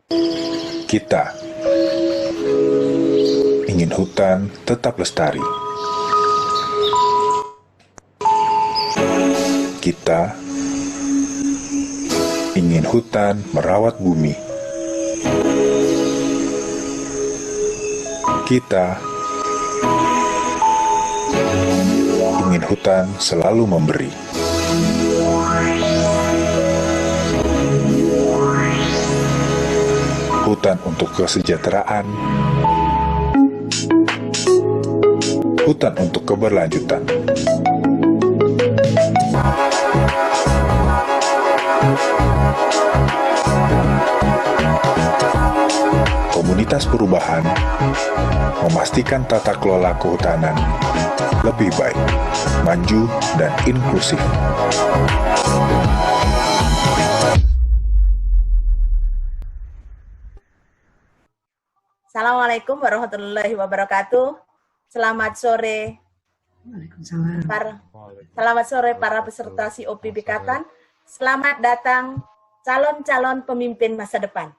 Kita ingin hutan tetap lestari. Kita ingin hutan merawat bumi. Kita ingin hutan selalu memberi. Hutan untuk kesejahteraan, hutan untuk keberlanjutan. Komunitas perubahan memastikan tata kelola kehutanan lebih baik, maju, dan inklusif. Assalamualaikum warahmatullahi wabarakatuh. Selamat sore. Waalaikumsalam. Selamat sore para peserta COP Bikatan. Selamat datang calon-calon pemimpin masa depan.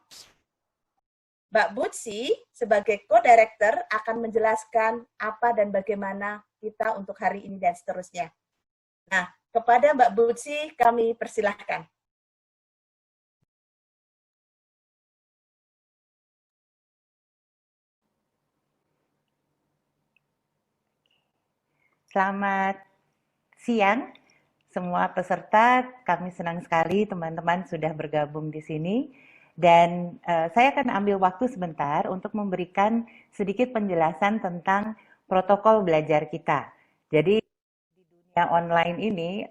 Mbak Butsi sebagai co-director akan menjelaskan apa dan bagaimana kita untuk hari ini dan seterusnya. Nah, kepada Mbak Butsi kami persilahkan. Selamat siang semua peserta. Kami senang sekali teman-teman sudah bergabung di sini. Dan saya akan ambil waktu sebentar untuk memberikan sedikit penjelasan tentang protokol belajar kita. Jadi di dunia online ini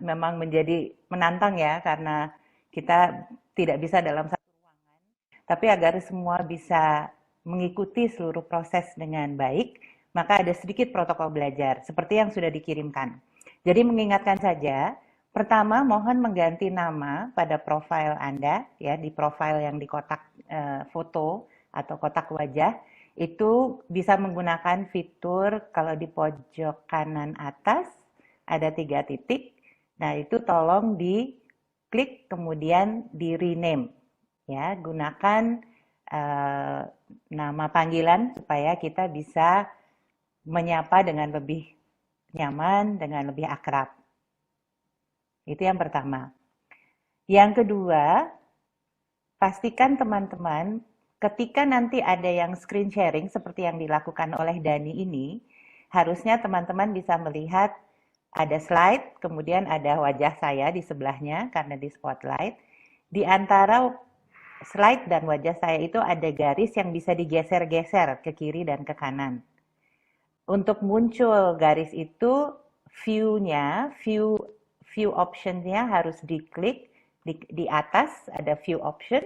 memang menjadi menantang ya, karena kita tidak bisa dalam satu ruangan. Tapi agar semua bisa mengikuti seluruh proses dengan baik, maka ada sedikit protokol belajar seperti yang sudah dikirimkan. Jadi mengingatkan saja, pertama mohon mengganti nama pada profil Anda, ya, di profil yang di kotak foto atau kotak wajah, itu bisa menggunakan fitur kalau di pojok kanan atas ada 3 titik. Nah, itu tolong diklik kemudian di rename, ya, gunakan nama panggilan supaya kita bisa menyapa dengan lebih nyaman, dengan lebih akrab. Itu yang pertama. Yang kedua, pastikan teman-teman ketika nanti ada yang screen sharing seperti yang dilakukan oleh Dani ini, harusnya teman-teman bisa melihat ada slide, kemudian ada wajah saya di sebelahnya karena di spotlight. Di antara slide dan wajah saya itu ada garis yang bisa digeser-geser ke kiri dan ke kanan. Untuk muncul garis itu, view option-nya harus diklik. Di atas ada view option,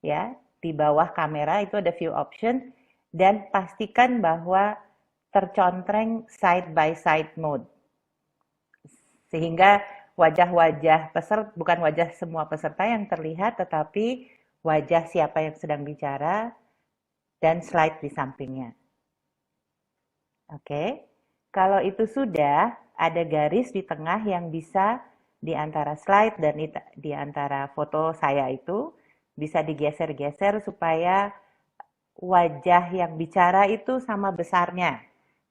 ya, di bawah kamera itu ada view option, dan pastikan bahwa tercontreng side by side mode. Sehingga wajah-wajah peserta, bukan wajah semua peserta yang terlihat, tetapi wajah siapa yang sedang bicara dan slide di sampingnya. Oke, kalau itu sudah, ada garis di tengah yang bisa di antara slide dan di antara foto saya itu bisa digeser-geser supaya wajah yang bicara itu sama besarnya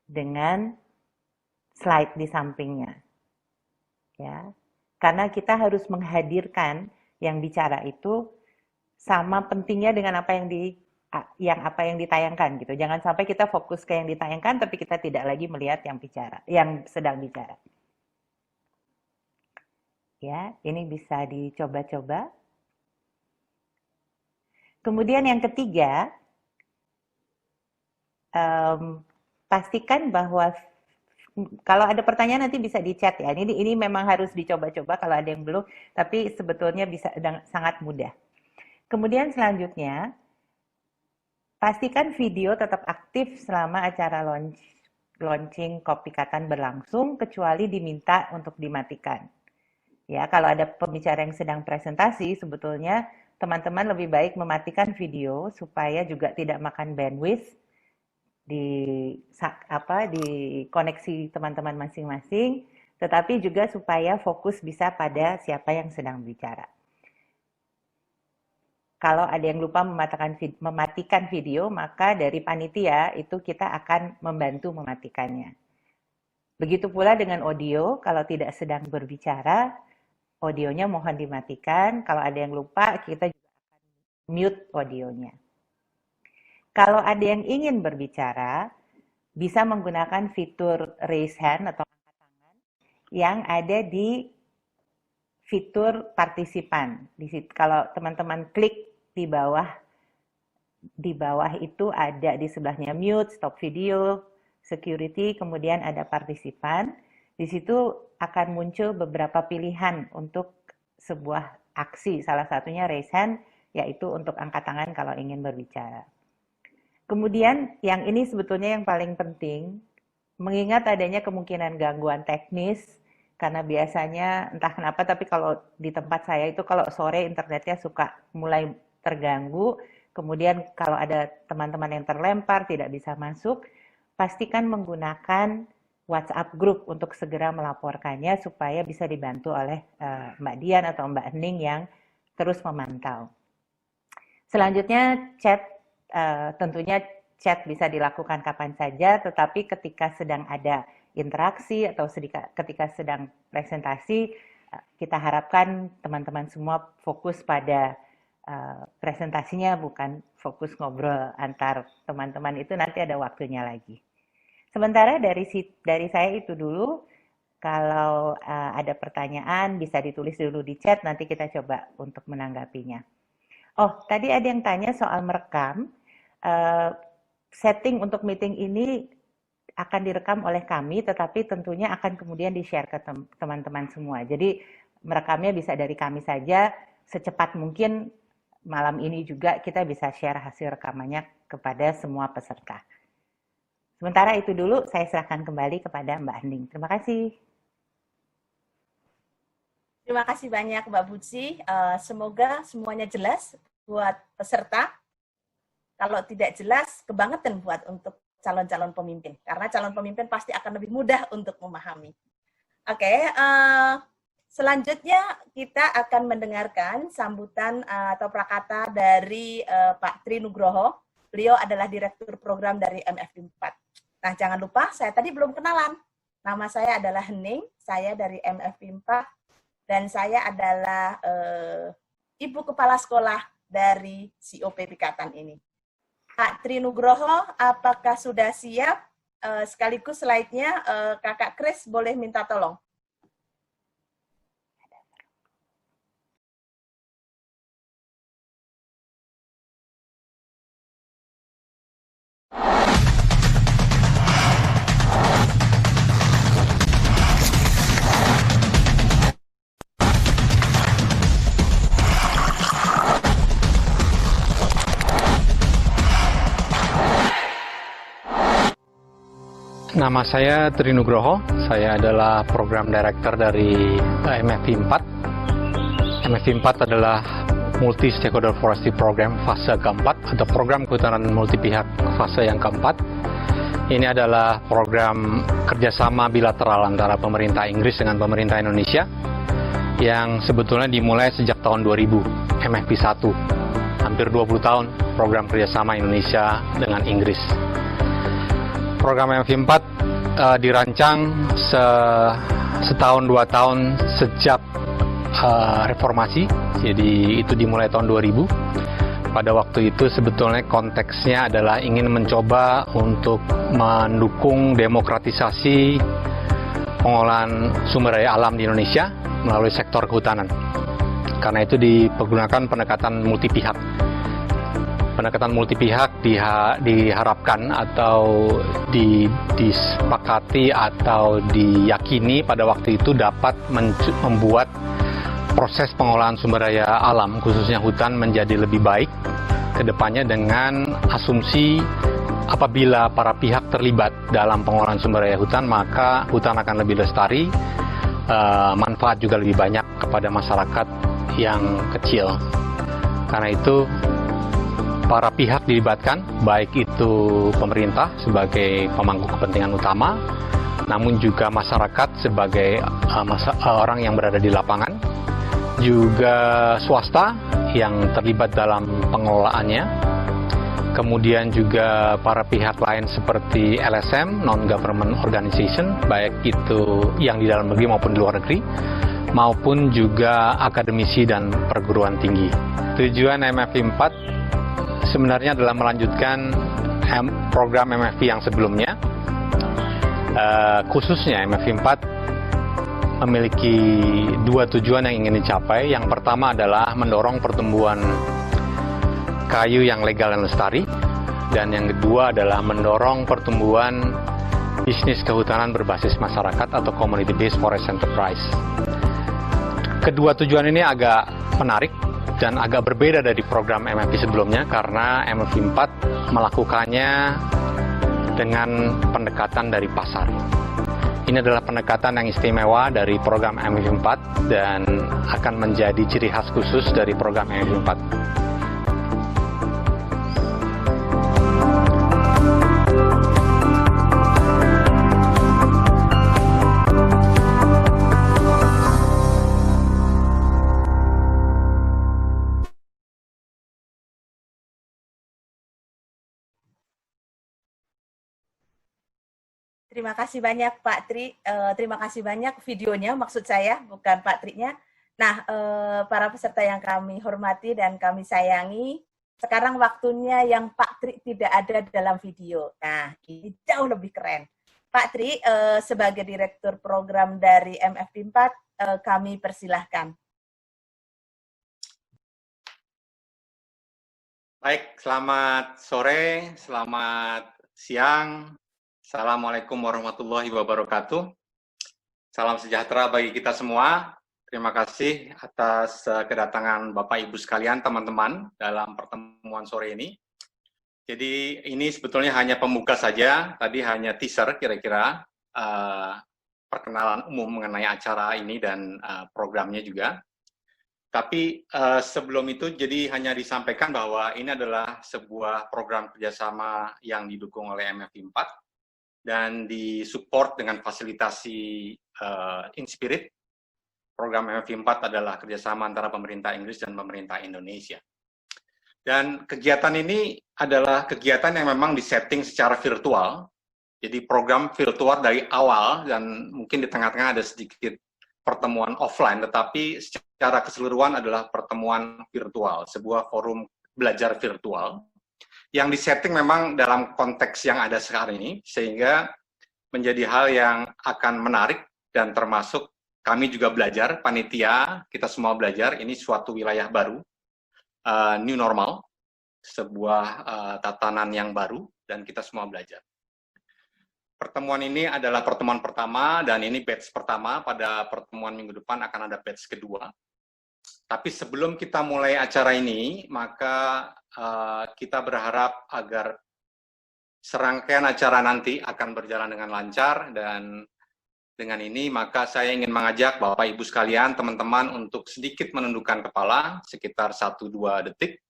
dengan slide di sampingnya. Ya, karena kita harus menghadirkan yang bicara itu sama pentingnya dengan apa yang ditayangkan gitu. Jangan sampai kita fokus ke yang ditayangkan tapi kita tidak lagi melihat yang sedang bicara. Ya, ini bisa dicoba-coba. Kemudian yang ketiga, pastikan bahwa kalau ada pertanyaan nanti bisa di chat ya. Ini memang harus dicoba-coba kalau ada yang belum, tapi sebetulnya bisa sangat mudah. Kemudian selanjutnya, pastikan video tetap aktif selama acara launching COP Bikatan berlangsung, kecuali diminta untuk dimatikan. Ya, kalau ada pembicara yang sedang presentasi, sebetulnya teman-teman lebih baik mematikan video supaya juga tidak makan bandwidth di koneksi teman-teman masing-masing, tetapi juga supaya fokus bisa pada siapa yang sedang bicara. Kalau ada yang lupa mematikan video, maka dari panitia itu kita akan membantu mematikannya. Begitu pula dengan audio, kalau tidak sedang berbicara, audionya mohon dimatikan. Kalau ada yang lupa, kita juga akan mute audionya. Kalau ada yang ingin berbicara, bisa menggunakan fitur raise hand atau angkat tangan yang ada di fitur partisipan. Kalau teman-teman klik di bawah itu ada di sebelahnya mute, stop video, security, kemudian ada partisipan. Di situ akan muncul beberapa pilihan untuk sebuah aksi. Salah satunya raise hand, yaitu untuk angkat tangan kalau ingin berbicara. Kemudian yang ini sebetulnya yang paling penting, mengingat adanya kemungkinan gangguan teknis, karena biasanya entah kenapa, tapi kalau di tempat saya itu kalau sore internetnya suka mulai terganggu, kemudian kalau ada teman-teman yang terlempar tidak bisa masuk, pastikan menggunakan WhatsApp group untuk segera melaporkannya supaya bisa dibantu oleh Mbak Dian atau Mbak Hening yang terus memantau. Selanjutnya tentunya chat bisa dilakukan kapan saja, tetapi ketika sedang ada interaksi atau ketika sedang presentasi, kita harapkan teman-teman semua fokus pada presentasinya, bukan fokus ngobrol antar teman-teman, itu nanti ada waktunya lagi. Sementara dari saya itu dulu. Kalau ada pertanyaan bisa ditulis dulu di chat, nanti kita coba untuk menanggapinya. Oh, tadi ada yang tanya soal merekam. Setting untuk meeting ini akan direkam oleh kami, tetapi tentunya akan kemudian di-share ke teman-teman semua. Jadi merekamnya bisa dari kami saja, secepat mungkin malam ini juga kita bisa share hasil rekamannya kepada semua peserta. Sementara itu dulu, saya serahkan kembali kepada Mbak Hening. Terima kasih. Terima kasih banyak Mbak Butsi. Semoga semuanya jelas buat peserta. Kalau tidak jelas, kebangetan buat untuk calon-calon pemimpin. Karena calon pemimpin pasti akan lebih mudah untuk memahami. Oke, selanjutnya kita akan mendengarkan sambutan atau prakata dari Pak Tri Nugroho. Beliau adalah Direktur Program dari MFP 4. Nah, jangan lupa, saya tadi belum kenalan. Nama saya adalah Hening, saya dari MFP 4, dan saya adalah Ibu Kepala Sekolah dari COP Pikatan ini. Pak Tri Nugroho, apakah sudah siap? Sekaligus slide-nya, Kakak Kris boleh minta tolong. Nama saya Tri Nugroho, saya adalah Program Director dari MFP 4. MFP 4 adalah Multi Stakeholder Forestry Program fase keempat, atau program kehutanan multi pihak fase yang keempat. Ini adalah program kerjasama bilateral antara pemerintah Inggris dengan pemerintah Indonesia yang sebetulnya dimulai sejak tahun 2000, MFP 1. Hampir 20 tahun program kerjasama Indonesia dengan Inggris. Program MFP 4 dirancang setahun 2 tahun sejak reformasi, jadi itu dimulai tahun 2000. Pada waktu itu sebetulnya konteksnya adalah ingin mencoba untuk mendukung demokratisasi pengolahan sumber daya alam di Indonesia melalui sektor kehutanan. Karena itu dipergunakan pendekatan multi pihak. Pendekatan multi pihak diharapkan atau disepakati atau diyakini pada waktu itu dapat membuat proses pengolahan sumber daya alam, khususnya hutan, menjadi lebih baik ke depannya dengan asumsi apabila para pihak terlibat dalam pengolahan sumber daya hutan, maka hutan akan lebih lestari, manfaat juga lebih banyak kepada masyarakat yang kecil. Karena itu para pihak dilibatkan, baik itu pemerintah sebagai pemangku kepentingan utama, namun juga masyarakat sebagai orang yang berada di lapangan, juga swasta yang terlibat dalam pengelolaannya, kemudian juga para pihak lain seperti LSM, Non-Government Organization, baik itu yang di dalam negeri maupun di luar negeri, maupun juga akademisi dan perguruan tinggi. Tujuan MFI 4 sebenarnya adalah melanjutkan program MFI yang sebelumnya. Khususnya MFI 4 memiliki dua tujuan yang ingin dicapai. Yang pertama adalah mendorong pertumbuhan kayu yang legal dan lestari, dan yang kedua adalah mendorong pertumbuhan bisnis kehutanan berbasis masyarakat atau community based forest enterprise. Kedua tujuan ini agak menarik dan agak berbeda dari program MFI sebelumnya karena MFI 4 melakukannya dengan pendekatan dari pasar. Ini adalah pendekatan yang istimewa dari program MFI 4 dan akan menjadi ciri khas khusus dari program MFI 4. Terima kasih banyak Pak Tri, terima kasih banyak videonya, maksud saya, bukan Pak Tri-nya. Nah, para peserta yang kami hormati dan kami sayangi, sekarang waktunya yang Pak Tri tidak ada dalam video. Nah, ini jauh lebih keren. Pak Tri, sebagai Direktur Program dari MFI 4, kami persilahkan. Baik, selamat sore, selamat siang. Assalamualaikum warahmatullahi wabarakatuh. Salam sejahtera bagi kita semua. Terima kasih atas kedatangan Bapak Ibu sekalian, teman-teman, dalam pertemuan sore ini. Jadi ini sebetulnya hanya pembuka saja, tadi hanya teaser kira-kira perkenalan umum mengenai acara ini dan programnya juga. Tapi sebelum itu jadi hanya disampaikan bahwa ini adalah sebuah program kerjasama yang didukung oleh MFI 4 dan disupport dengan fasilitasi Inspirit. Program MFI 4 adalah kerjasama antara pemerintah Inggris dan pemerintah Indonesia. Dan kegiatan ini adalah kegiatan yang memang disetting secara virtual. Jadi program virtual dari awal dan mungkin di tengah-tengah ada sedikit pertemuan offline, tetapi secara keseluruhan adalah pertemuan virtual, sebuah forum belajar virtual yang disetting memang dalam konteks yang ada sekarang ini, sehingga menjadi hal yang akan menarik dan termasuk kami juga belajar, panitia, kita semua belajar, ini suatu wilayah baru, new normal, sebuah tatanan yang baru, dan kita semua belajar. Pertemuan ini adalah pertemuan pertama, dan ini batch pertama, pada pertemuan minggu depan akan ada batch kedua. Tapi sebelum kita mulai acara ini, maka kita berharap agar serangkaian acara nanti akan berjalan dengan lancar, dan dengan ini maka saya ingin mengajak Bapak Ibu sekalian, teman-teman untuk sedikit menundukkan kepala, sekitar 1-2 detik,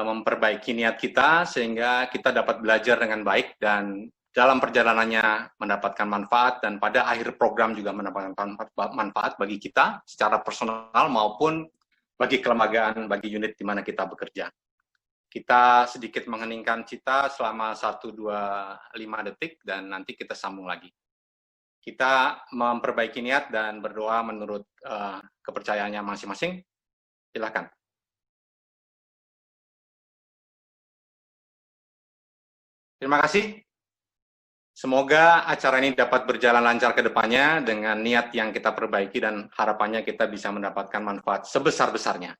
memperbaiki niat kita sehingga kita dapat belajar dengan baik dan dalam perjalanannya mendapatkan manfaat, dan pada akhir program juga mendapatkan manfaat bagi kita secara personal maupun bagi kelembagaan, bagi unit di mana kita bekerja. Kita sedikit mengheningkan cita selama 1-2-5 detik dan nanti kita sambung lagi. Kita memperbaiki niat dan berdoa menurut kepercayaannya masing-masing. Silakan. Terima kasih. Semoga acara ini dapat berjalan lancar ke depannya dengan niat yang kita perbaiki dan harapannya kita bisa mendapatkan manfaat sebesar-besarnya.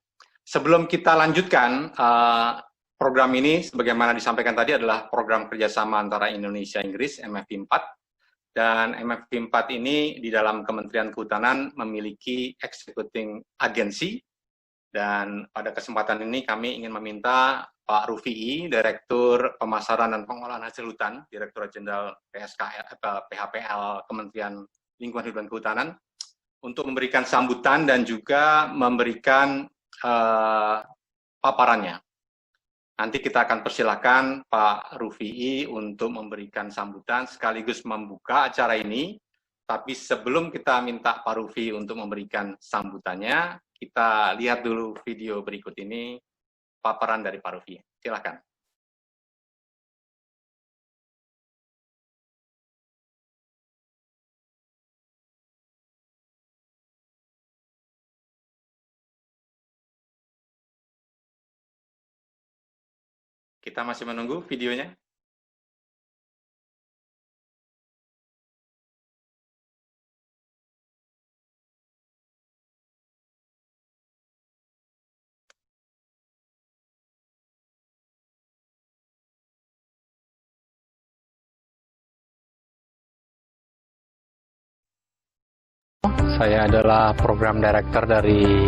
Sebelum kita lanjutkan, program ini sebagaimana disampaikan tadi adalah program kerjasama antara Indonesia-Inggris, MFI 4. Dan MFI 4 ini di dalam Kementerian Kehutanan memiliki executing agency. Dan pada kesempatan ini kami ingin meminta Pak Rufi'i, Direktur Pemasaran dan Pengolahan Hasil Hutan, Direktur Jenderal PHPL Kementerian Lingkungan Hidup dan Kehutanan, untuk memberikan sambutan dan juga memberikan paparannya. Nanti kita akan persilakan Pak Rufi'i untuk memberikan sambutan sekaligus membuka acara ini. Tapi sebelum kita minta Pak Rufi'i untuk memberikan sambutannya, kita lihat dulu video berikut ini, paparan dari Pak Rufi. Silakan. Kita masih menunggu videonya. Saya adalah program director dari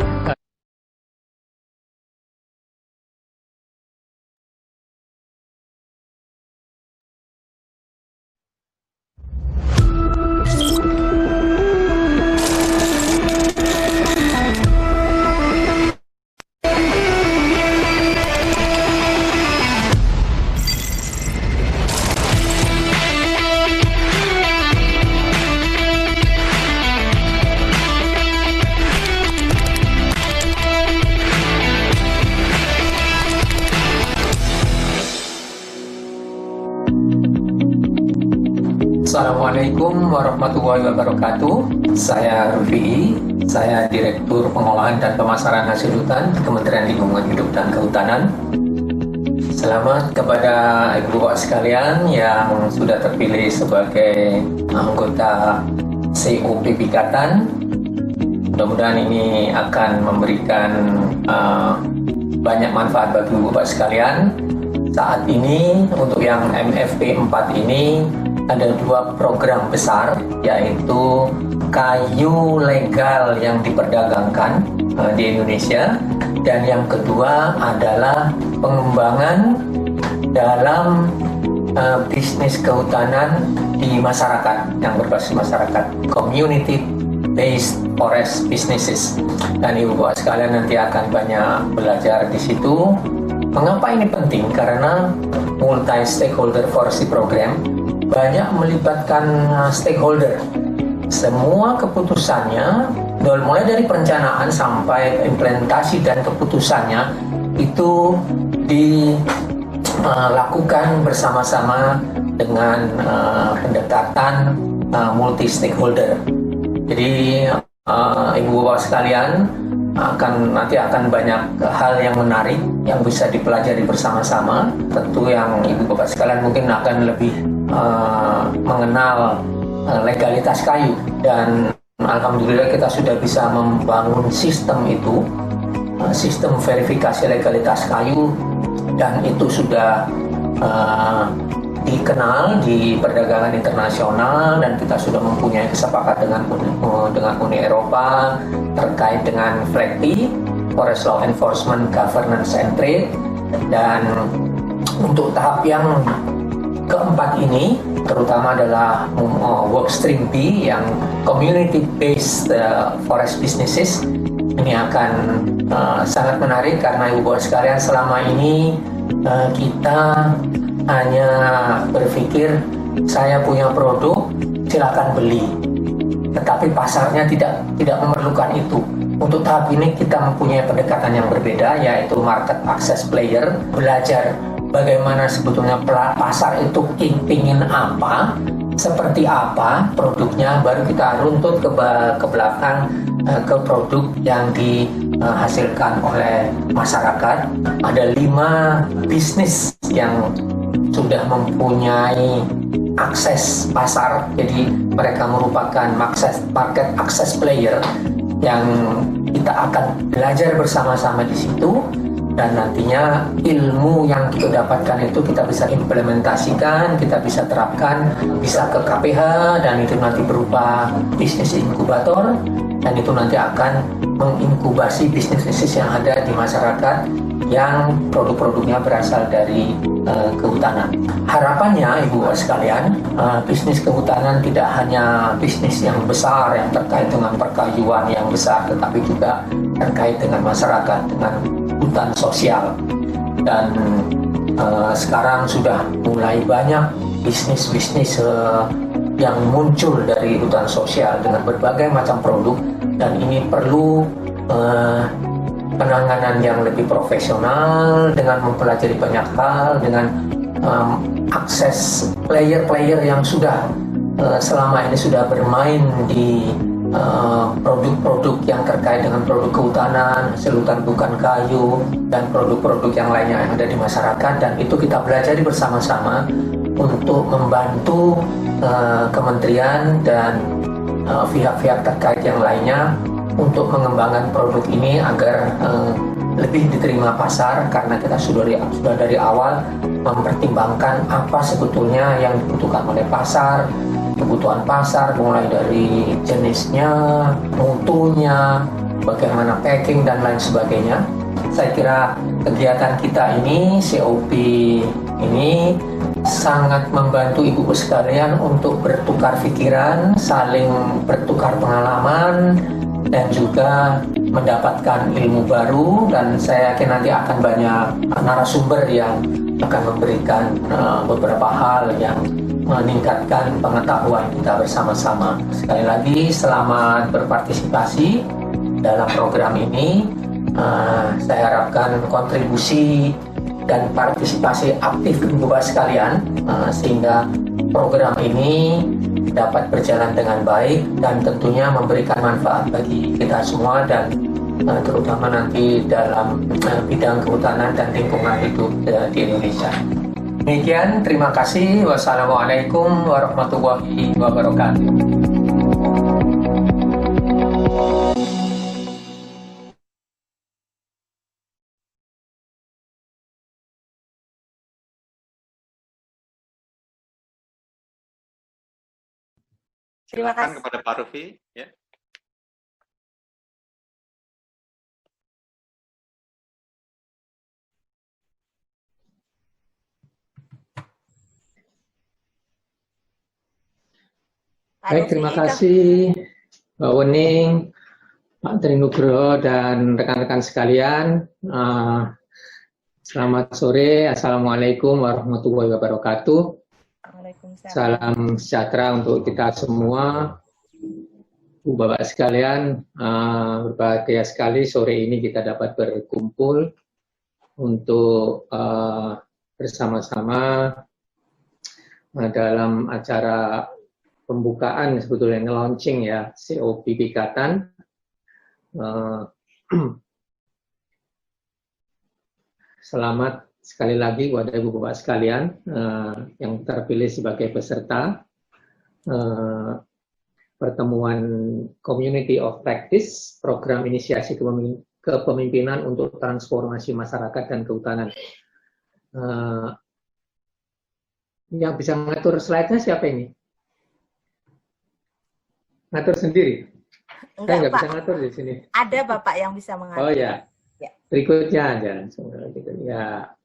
Assalamualaikum warahmatullahi wabarakatuh. Saya Rufi, saya Direktur Pengolahan dan Pemasaran Hasil Hutan Kementerian Lingkungan Hidup dan Kehutanan. Selamat kepada Ibu Bapak sekalian yang sudah terpilih sebagai anggota COP Bikatan. Mudah-mudahan ini akan memberikan banyak manfaat bagi Ibu Bapak sekalian. Saat ini untuk yang MFP 4 ini ada 2 program besar, yaitu kayu legal yang diperdagangkan di Indonesia, dan yang kedua adalah pengembangan dalam bisnis kehutanan di masyarakat yang berbasis masyarakat, community based forest businesses. Dan Ibu Bapak sekalian nanti akan banyak belajar di situ. Mengapa ini penting? Karena multi stakeholder forestry program banyak melibatkan stakeholder. Semua keputusannya, mulai dari perencanaan sampai implementasi dan keputusannya itu dilakukan bersama-sama dengan pendekatan multi stakeholder. Jadi Ibu Bapak sekalian nanti akan banyak hal yang menarik yang bisa dipelajari bersama-sama. Tentu yang Ibu Bapak sekalian mungkin akan lebih mengenal legalitas kayu, dan alhamdulillah kita sudah bisa membangun sistem itu, sistem verifikasi legalitas kayu, dan itu sudah dikenal di perdagangan internasional, dan kita sudah mempunyai kesepakatan dengan Uni Eropa terkait dengan FLEGT, Forest Law Enforcement, Governance and Trade. Dan untuk tahap yang keempat ini terutama adalah workstream B yang community based forest businesses. Ini akan sangat menarik karena Ibu Bapak sekalian selama ini kita hanya berpikir saya punya produk silakan beli, tetapi pasarnya tidak memerlukan itu. Untuk tahap ini kita mempunyai pendekatan yang berbeda, yaitu market access player, belajar bagaimana sebetulnya pasar itu ingin apa, seperti apa produknya, baru kita runtut ke belakang ke produk yang dihasilkan oleh masyarakat. Ada 5 bisnis yang sudah mempunyai akses pasar, jadi mereka merupakan market access player yang kita akan belajar bersama-sama di situ. Dan nantinya ilmu yang kita dapatkan itu kita bisa implementasikan, kita bisa terapkan, bisa ke KPH, dan itu nanti berupa bisnis inkubator, dan itu nanti akan menginkubasi bisnis-bisnis yang ada di masyarakat yang produk-produknya berasal dari kehutanan. Harapannya Ibu Bapak sekalian, bisnis kehutanan tidak hanya bisnis yang besar yang terkait dengan perkayuan yang besar, tetapi juga terkait dengan masyarakat, dengan hutan sosial. Dan sekarang sudah mulai banyak bisnis-bisnis yang muncul dari hutan sosial dengan berbagai macam produk, dan ini perlu eh, penanganan yang lebih profesional dengan mempelajari banyak hal, dengan akses player-player yang sudah selama ini sudah bermain di produk-produk yang terkait dengan produk kehutanan, hasil hutan bukan kayu, dan produk-produk yang lainnya yang ada di masyarakat, dan itu kita pelajari bersama-sama untuk membantu kementerian dan pihak-pihak terkait yang lainnya untuk mengembangkan produk ini agar lebih diterima pasar, karena kita sudah dari awal mempertimbangkan apa sebetulnya yang dibutuhkan oleh pasar, kebutuhan pasar mulai dari jenisnya, mutunya, bagaimana packing dan lain sebagainya. Saya kira kegiatan kita ini, COP ini sangat membantu ibu-ibu sekalian untuk bertukar pikiran, saling bertukar pengalaman, dan juga mendapatkan ilmu baru. Dan saya yakin nanti akan banyak narasumber yang akan memberikan beberapa hal yang meningkatkan pengetahuan kita bersama-sama. Sekali lagi, selamat berpartisipasi dalam program ini. Saya harapkan kontribusi dan partisipasi aktif Bapak sekalian, sehingga program ini dapat berjalan dengan baik dan tentunya memberikan manfaat bagi kita semua, dan terutama nanti dalam bidang kehutanan dan lingkungan hidup di Indonesia. Demikian, terima kasih. Wassalamualaikum warahmatullahi wabarakatuh. Terima Silakan kasih. kepada Pak Rufi. Ya. Baik, terima kasih Mbak Wening, Pak Trinugroho, dan rekan-rekan sekalian. Selamat sore, Assalamualaikum warahmatullahi wabarakatuh. Waalaikumsalam. Salam sejahtera untuk kita semua. Bu Bapak sekalian, berbahagia sekali sore ini kita dapat berkumpul untuk bersama-sama dalam acara pembukaan, sebetulnya launching ya, COP Pikatan. Selamat sekali lagi kepada Ibu Bapak sekalian yang terpilih sebagai peserta pertemuan Community of Practice, program inisiasi kepemimpinan untuk transformasi masyarakat dan kehutanan. Yang bisa ngatur slide-nya siapa ini? Ngatur sendiri? Saya nggak bisa ngatur di sini. Ada Bapak yang bisa mengatur. Oh ya, berikutnya aja. Ya.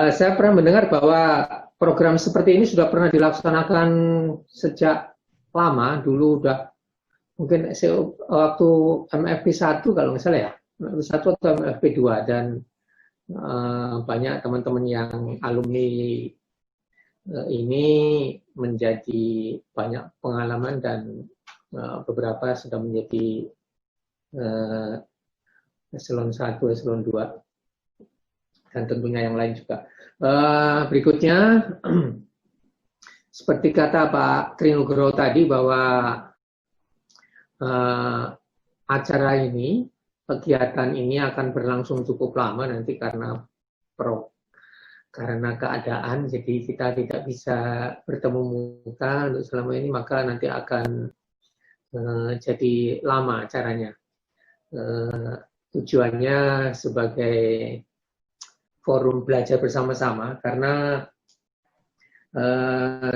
Saya pernah mendengar bahwa program seperti ini sudah pernah dilaksanakan sejak lama. Dulu udah mungkin waktu MFP 1 kalau nggak salah ya, MFP 1 atau MFP 2, dan banyak teman-teman yang alumni ini menjadi banyak pengalaman, dan beberapa sudah menjadi eselon 1, eselon 2, dan tentunya yang lain juga. Berikutnya, seperti kata Pak Trinugroho tadi, bahwa acara ini, kegiatan ini akan berlangsung cukup lama nanti karena keadaan, jadi kita tidak bisa bertemu muka untuk selama ini, maka nanti akan jadi lama acaranya. Tujuannya sebagai forum belajar bersama-sama, karena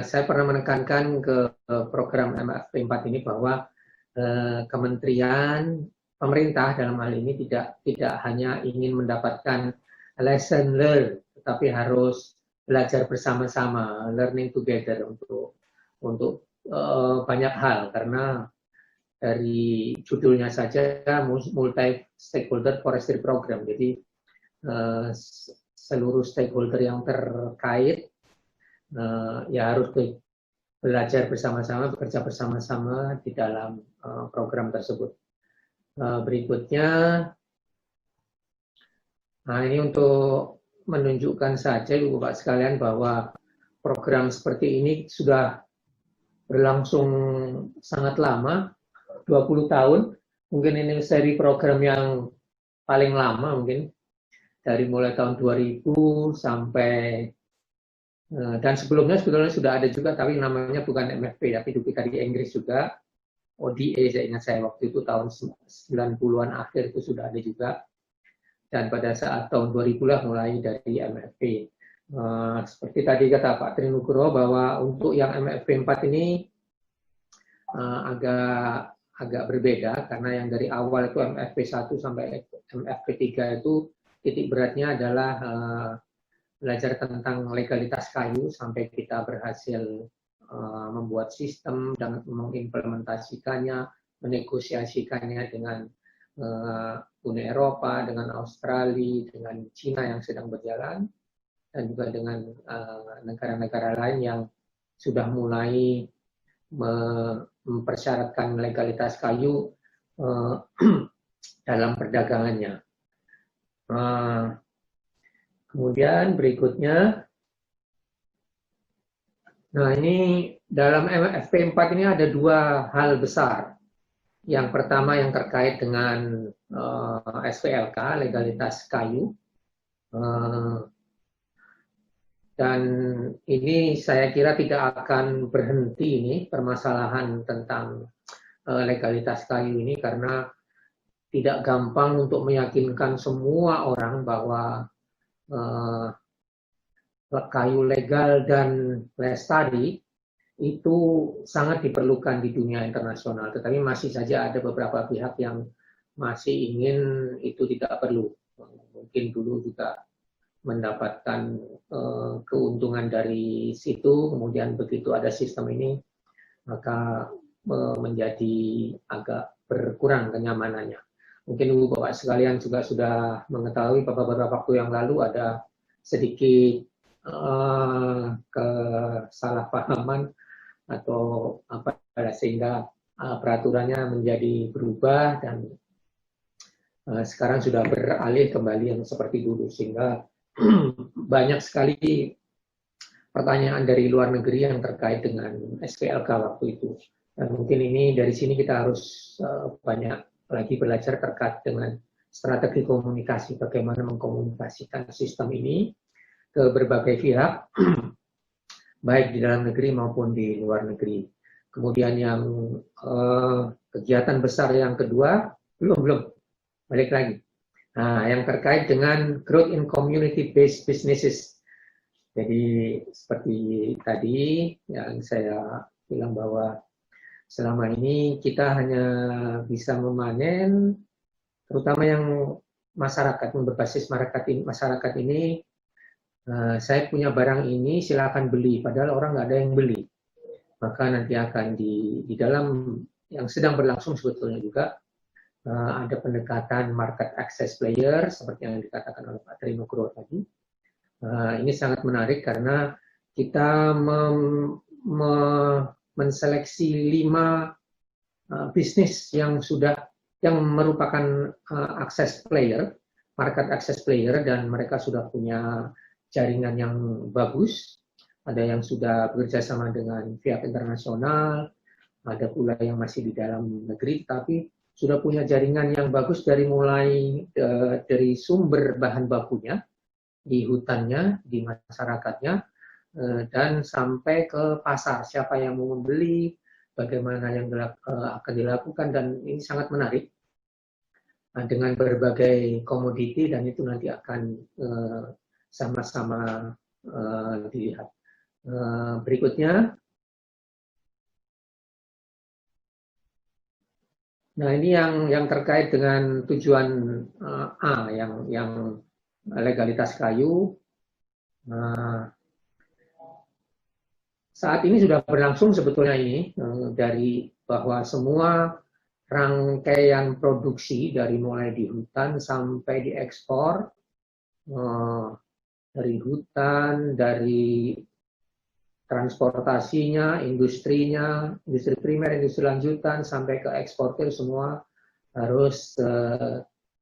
saya pernah menekankan ke program MFP 4 ini bahwa kementerian, pemerintah dalam hal ini tidak hanya ingin mendapatkan lesson learned, tetapi harus belajar bersama-sama, learning together untuk banyak hal, karena dari judulnya saja multi stakeholder forestry program, jadi seluruh stakeholder yang terkait ya harus belajar bersama-sama, bekerja bersama-sama di dalam program tersebut. Berikutnya, nah ini untuk menunjukkan saja Ibu Bapak sekalian bahwa program seperti ini sudah berlangsung sangat lama, 20 tahun. Mungkin ini seri program yang paling lama mungkin, dari mulai tahun 2000 sampai, dan sebelumnya sebetulnya sudah ada juga, tapi namanya bukan MFP, tapi duplikat di Inggris juga, ODA saya ingat saya waktu itu tahun 90-an akhir itu sudah ada juga. Dan pada saat tahun 2000 lah mulai dari MFP. Seperti tadi kata Pak Trinugroho bahwa untuk yang MFP 4 ini agak berbeda karena yang dari awal itu MFP 1 sampai MFP 3 itu titik beratnya adalah belajar tentang legalitas kayu sampai kita berhasil membuat sistem dan mengimplementasikannya, menegosiasikannya dengan Uni Eropa, dengan Australia, dengan Cina yang sedang berjalan, dan juga dengan negara-negara lain yang sudah mulai mempersyaratkan legalitas kayu dalam perdagangannya. Kemudian berikutnya, nah ini dalam MFP 4 ini ada dua hal besar. Yang pertama yang terkait dengan SPLK, legalitas kayu. Dan ini saya kira tidak akan berhenti ini permasalahan tentang legalitas kayu ini karena tidak gampang untuk meyakinkan semua orang bahwa kayu legal dan lestari itu sangat diperlukan di dunia internasional. Tetapi masih saja ada beberapa pihak yang masih ingin itu tidak perlu. Mungkin dulu juga mendapatkan keuntungan dari situ, kemudian begitu ada sistem ini, maka menjadi agak berkurang kenyamanannya. Mungkin Ibu Bapak sekalian juga sudah mengetahui beberapa waktu yang lalu ada sedikit kesalahpahaman atau apa sehingga peraturannya menjadi berubah dan sekarang sudah beralih kembali yang seperti dulu sehingga banyak sekali pertanyaan dari luar negeri yang terkait dengan SPLK waktu itu. Dan mungkin ini dari sini kita harus banyak lagi belajar terkait dengan strategi komunikasi, bagaimana mengkomunikasikan sistem ini ke berbagai pihak, baik di dalam negeri maupun di luar negeri. Kemudian yang kegiatan besar yang kedua, belum, balik lagi. Nah, yang terkait dengan growth in community-based businesses. Jadi seperti tadi yang saya bilang bahwa selama ini kita hanya bisa memanen, terutama yang masyarakat, berbasis masyarakat ini, saya punya barang ini silakan beli, padahal orang nggak ada yang beli. Maka nanti akan di dalam yang sedang berlangsung sebetulnya juga ada pendekatan market access player seperti yang dikatakan oleh Pak Trinugroho tadi. Ini sangat menarik karena kita menseleksi 5 bisnis yang merupakan access player, market access player, dan mereka sudah punya jaringan yang bagus. Ada yang sudah bekerja sama dengan pihak internasional, ada pula yang masih di dalam negeri, tapi sudah punya jaringan yang bagus dari mulai dari sumber bahan bakunya, di hutannya, di masyarakatnya, dan sampai ke pasar. Siapa yang mau membeli, bagaimana yang akan dilakukan, dan ini sangat menarik. Dengan berbagai komoditi, dan itu nanti akan sama-sama dilihat. Berikutnya, nah ini yang terkait dengan tujuan A, yang legalitas kayu. Saat ini sudah berlangsung sebetulnya ini dari bahwa semua rangkaian produksi dari mulai di hutan sampai diekspor, dari hutan, dari transportasinya, industrinya, industri primer, industri lanjutan, sampai ke eksportir semua harus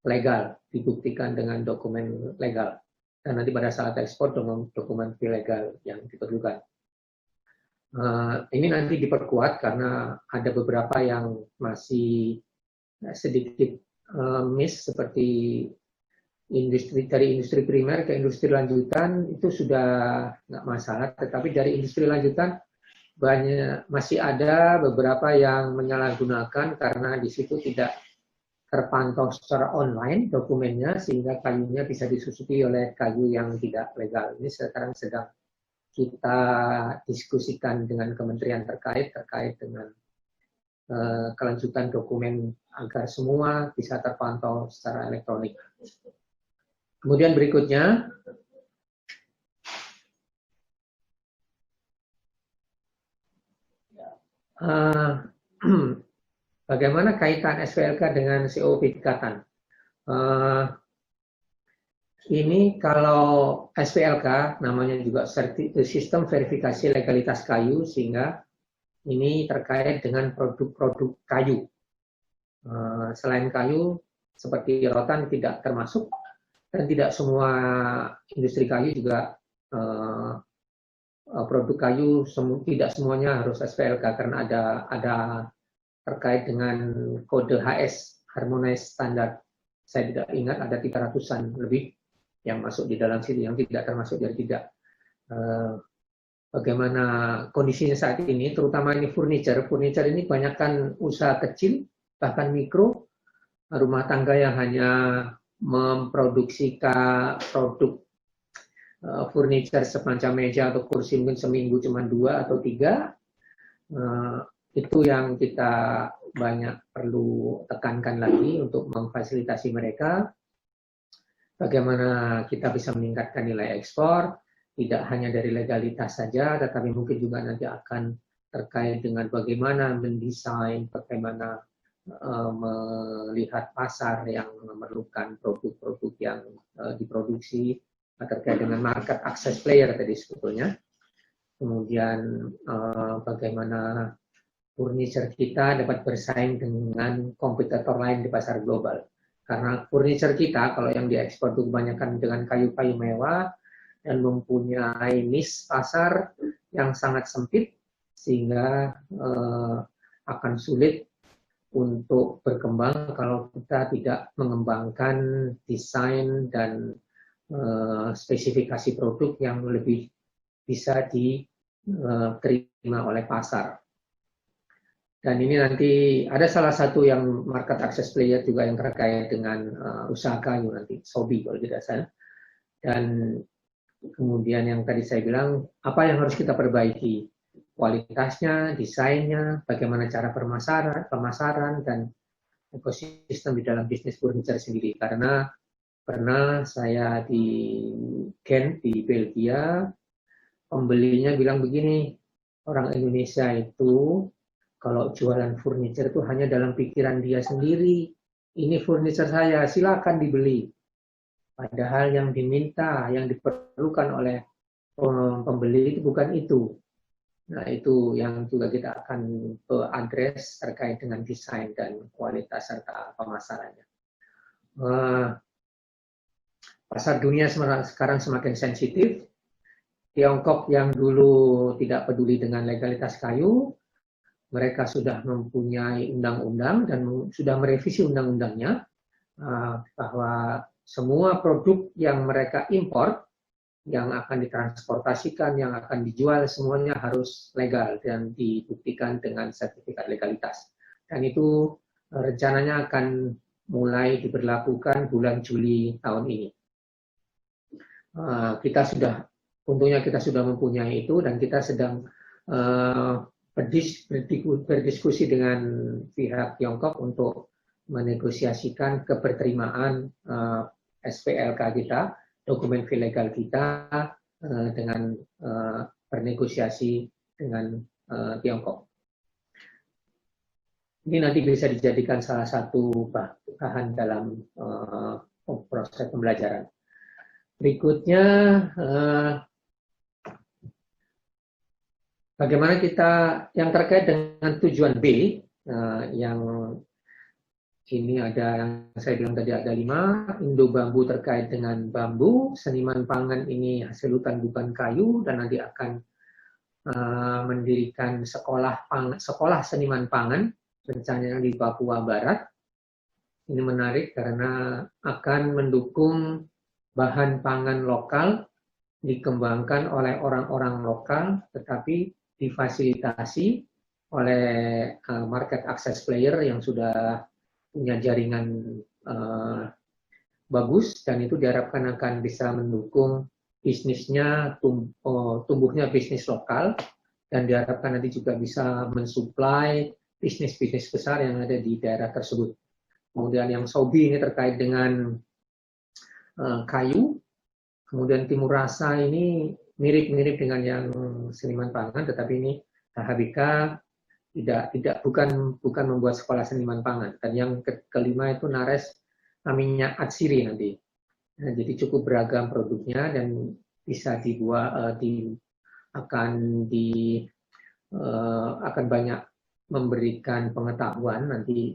legal, dibuktikan dengan dokumen legal. Dan nanti pada saat ekspor dengan dokumen ilegal yang diperlukan. Ini nanti diperkuat karena ada beberapa yang masih sedikit miss, seperti dari industri primer ke industri lanjutan itu sudah nggak masalah, tetapi dari industri lanjutan masih ada beberapa yang menyalahgunakan karena di situ tidak terpantau secara online dokumennya, sehingga kayunya bisa disusupi oleh kayu yang tidak legal. Ini sekarang sedang kita diskusikan dengan kementerian terkait dengan kelanjutan dokumen agar semua bisa terpantau secara elektronik. Kemudian berikutnya, bagaimana kaitan SPLK dengan COP ikatan? Ini kalau SPLK namanya juga sistem verifikasi legalitas kayu, sehingga ini terkait dengan produk-produk kayu. Selain kayu, seperti rotan tidak termasuk, dan tidak semua industri kayu juga produk kayu tidak semuanya harus SPLK, karena ada terkait dengan kode HS, Harmonized Standard. Saya tidak ingat, ada 300-an lebih yang masuk di dalam situ, yang tidak termasuk dari tidak. Bagaimana kondisinya saat ini, terutama ini furniture ini banyakkan usaha kecil, bahkan mikro, rumah tangga yang hanya memproduksi produk furniture semacam meja atau kursi mungkin seminggu cuma 2 atau 3. Itu yang kita banyak perlu tekankan lagi untuk memfasilitasi mereka. Bagaimana kita bisa meningkatkan nilai ekspor, tidak hanya dari legalitas saja, tetapi mungkin juga nanti akan terkait dengan bagaimana mendesain, bagaimana melihat pasar yang memerlukan produk-produk yang diproduksi, terkait dengan market access player tadi sebetulnya. Kemudian bagaimana furniture kita dapat bersaing dengan kompetitor lain di pasar global. Karena furniture kita, kalau yang diekspor itu kebanyakan dengan kayu-kayu mewah dan mempunyai niche pasar yang sangat sempit, sehingga akan sulit untuk berkembang kalau kita tidak mengembangkan desain dan spesifikasi produk yang lebih bisa diterima oleh pasar. Dan ini nanti ada salah satu yang market access player juga yang terkait dengan usaha kayu nanti, Sobi kalau tidak salah. Dan kemudian yang tadi saya bilang, apa yang harus kita perbaiki? Kualitasnya, desainnya, bagaimana cara pemasaran, dan ekosistem di dalam bisnis furniture sendiri. Karena pernah saya di Gent, di Belgia, pembelinya bilang begini, orang Indonesia itu kalau jualan furniture itu hanya dalam pikiran dia sendiri. Ini furniture saya, silakan dibeli. Padahal yang diminta, yang diperlukan oleh pembeli itu bukan itu. Nah, itu yang juga kita akan address terkait dengan desain dan kualitas serta pemasarannya. Pasar dunia sekarang semakin sensitif. Tiongkok yang dulu tidak peduli dengan legalitas kayu, mereka sudah mempunyai undang-undang dan sudah merevisi undang-undangnya, bahwa semua produk yang mereka impor, yang akan ditransportasikan, yang akan dijual, semuanya harus legal dan dibuktikan dengan sertifikat legalitas. Dan itu rencananya akan mulai diberlakukan bulan Juli tahun ini. Untungnya kita sudah mempunyai itu, dan kita sedang berdiskusi dengan pihak Tiongkok untuk menegosiasikan keberterimaan SPLK kita, dokumen ilegal kita, dengan bernegosiasi dengan Tiongkok. Ini nanti bisa dijadikan salah satu bahan dalam proses pembelajaran. Berikutnya, bagaimana kita yang terkait dengan tujuan B, yang Ini ada yang saya bilang tadi ada 5, Indo Bambu terkait dengan bambu, seniman pangan ini hasil hutan bukan kayu, dan nanti akan mendirikan sekolah seniman pangan, rencananya di Papua Barat. Ini menarik karena akan mendukung bahan pangan lokal, dikembangkan oleh orang-orang lokal, tetapi difasilitasi oleh market access player yang sudah punya jaringan bagus, dan itu diharapkan akan bisa mendukung bisnisnya, tumbuhnya bisnis lokal, dan diharapkan nanti juga bisa mensuplai bisnis-bisnis besar yang ada di daerah tersebut. Kemudian yang Sobi ini terkait dengan kayu, kemudian Timur Rasa ini mirip-mirip dengan yang seniman pangan, tetapi ini HBK bukan membuat sekolah seniman pangan. Dan yang kelima itu Nares namanya Atsiri nanti. Nah, jadi cukup beragam produknya dan bisa dibuat akan banyak memberikan pengetahuan. Nanti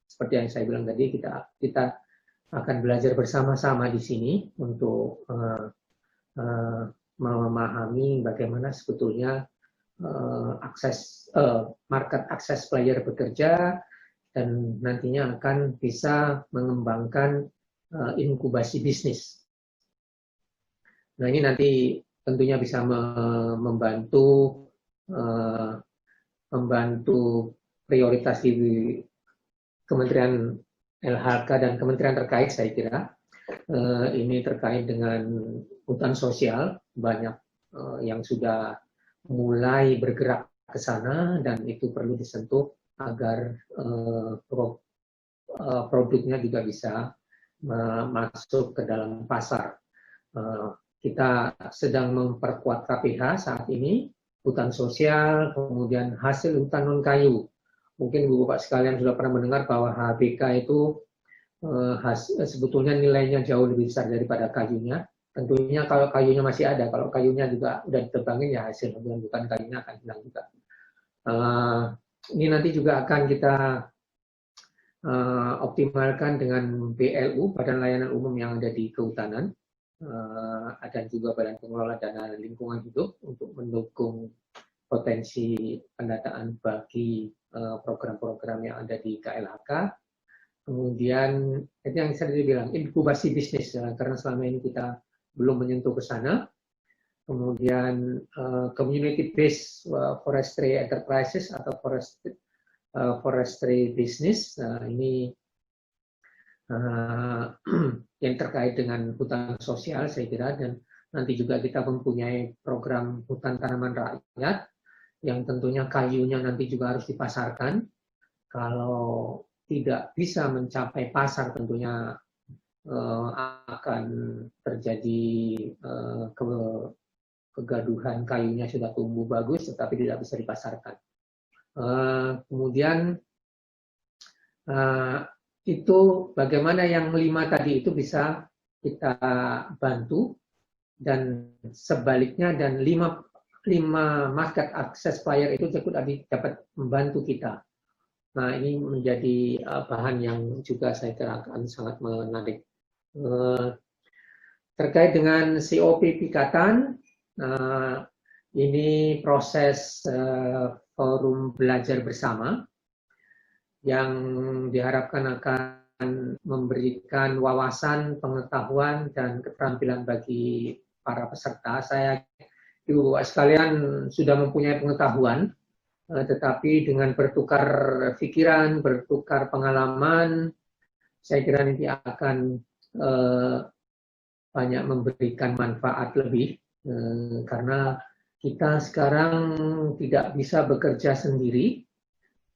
seperti yang saya bilang tadi, kita akan belajar bersama-sama di sini untuk memahami bagaimana sebetulnya market access player bekerja, dan nantinya akan bisa mengembangkan inkubasi bisnis. Nah, ini nanti tentunya bisa membantu prioritas di Kementerian LHK dan kementerian terkait, saya kira. Ini terkait dengan hutan sosial, banyak yang sudah mulai bergerak ke sana, dan itu perlu disentuh agar produknya juga bisa masuk ke dalam pasar. Kita sedang memperkuat KPH saat ini, hutan sosial, kemudian hasil hutan non kayu. Mungkin Bapak sekalian sudah pernah mendengar bahwa HBK itu sebetulnya nilainya jauh lebih besar daripada kayunya. Tentunya kalau kayunya masih ada, kalau kayunya juga udah ditebangin ya hasil, bukan kayunya akan hilang juga. Ini nanti juga akan kita optimalkan dengan BLU, Badan Layanan Umum yang ada di kehutanan, dan juga Badan Pengelola Dana Lingkungan Hidup untuk mendukung potensi pendataan bagi program-program yang ada di KLHK. Kemudian itu yang saya bilang inkubasi bisnis, karena selama ini kita belum menyentuh ke sana. Kemudian community based forestry enterprises atau forestry business, ini yang terkait dengan hutan sosial saya kira, dan nanti juga kita mempunyai program hutan tanaman rakyat yang tentunya kayunya nanti juga harus dipasarkan. Kalau tidak bisa mencapai pasar tentunya akan terjadi kegaduhan, kayunya sudah tumbuh bagus tetapi tidak bisa dipasarkan. Kemudian itu bagaimana yang 5 tadi itu bisa kita bantu, dan sebaliknya, dan 5 market access player itu dapat membantu kita. Nah, ini menjadi bahan yang juga saya kira akan sangat menarik. Terkait dengan COP Pikatan, ini proses forum belajar bersama yang diharapkan akan memberikan wawasan, pengetahuan, dan keterampilan bagi para peserta. Saya, Ibu Bapak sekalian, sudah mempunyai pengetahuan, tetapi dengan bertukar pikiran, bertukar pengalaman, saya kira nanti akan banyak memberikan manfaat lebih, karena kita sekarang tidak bisa bekerja sendiri,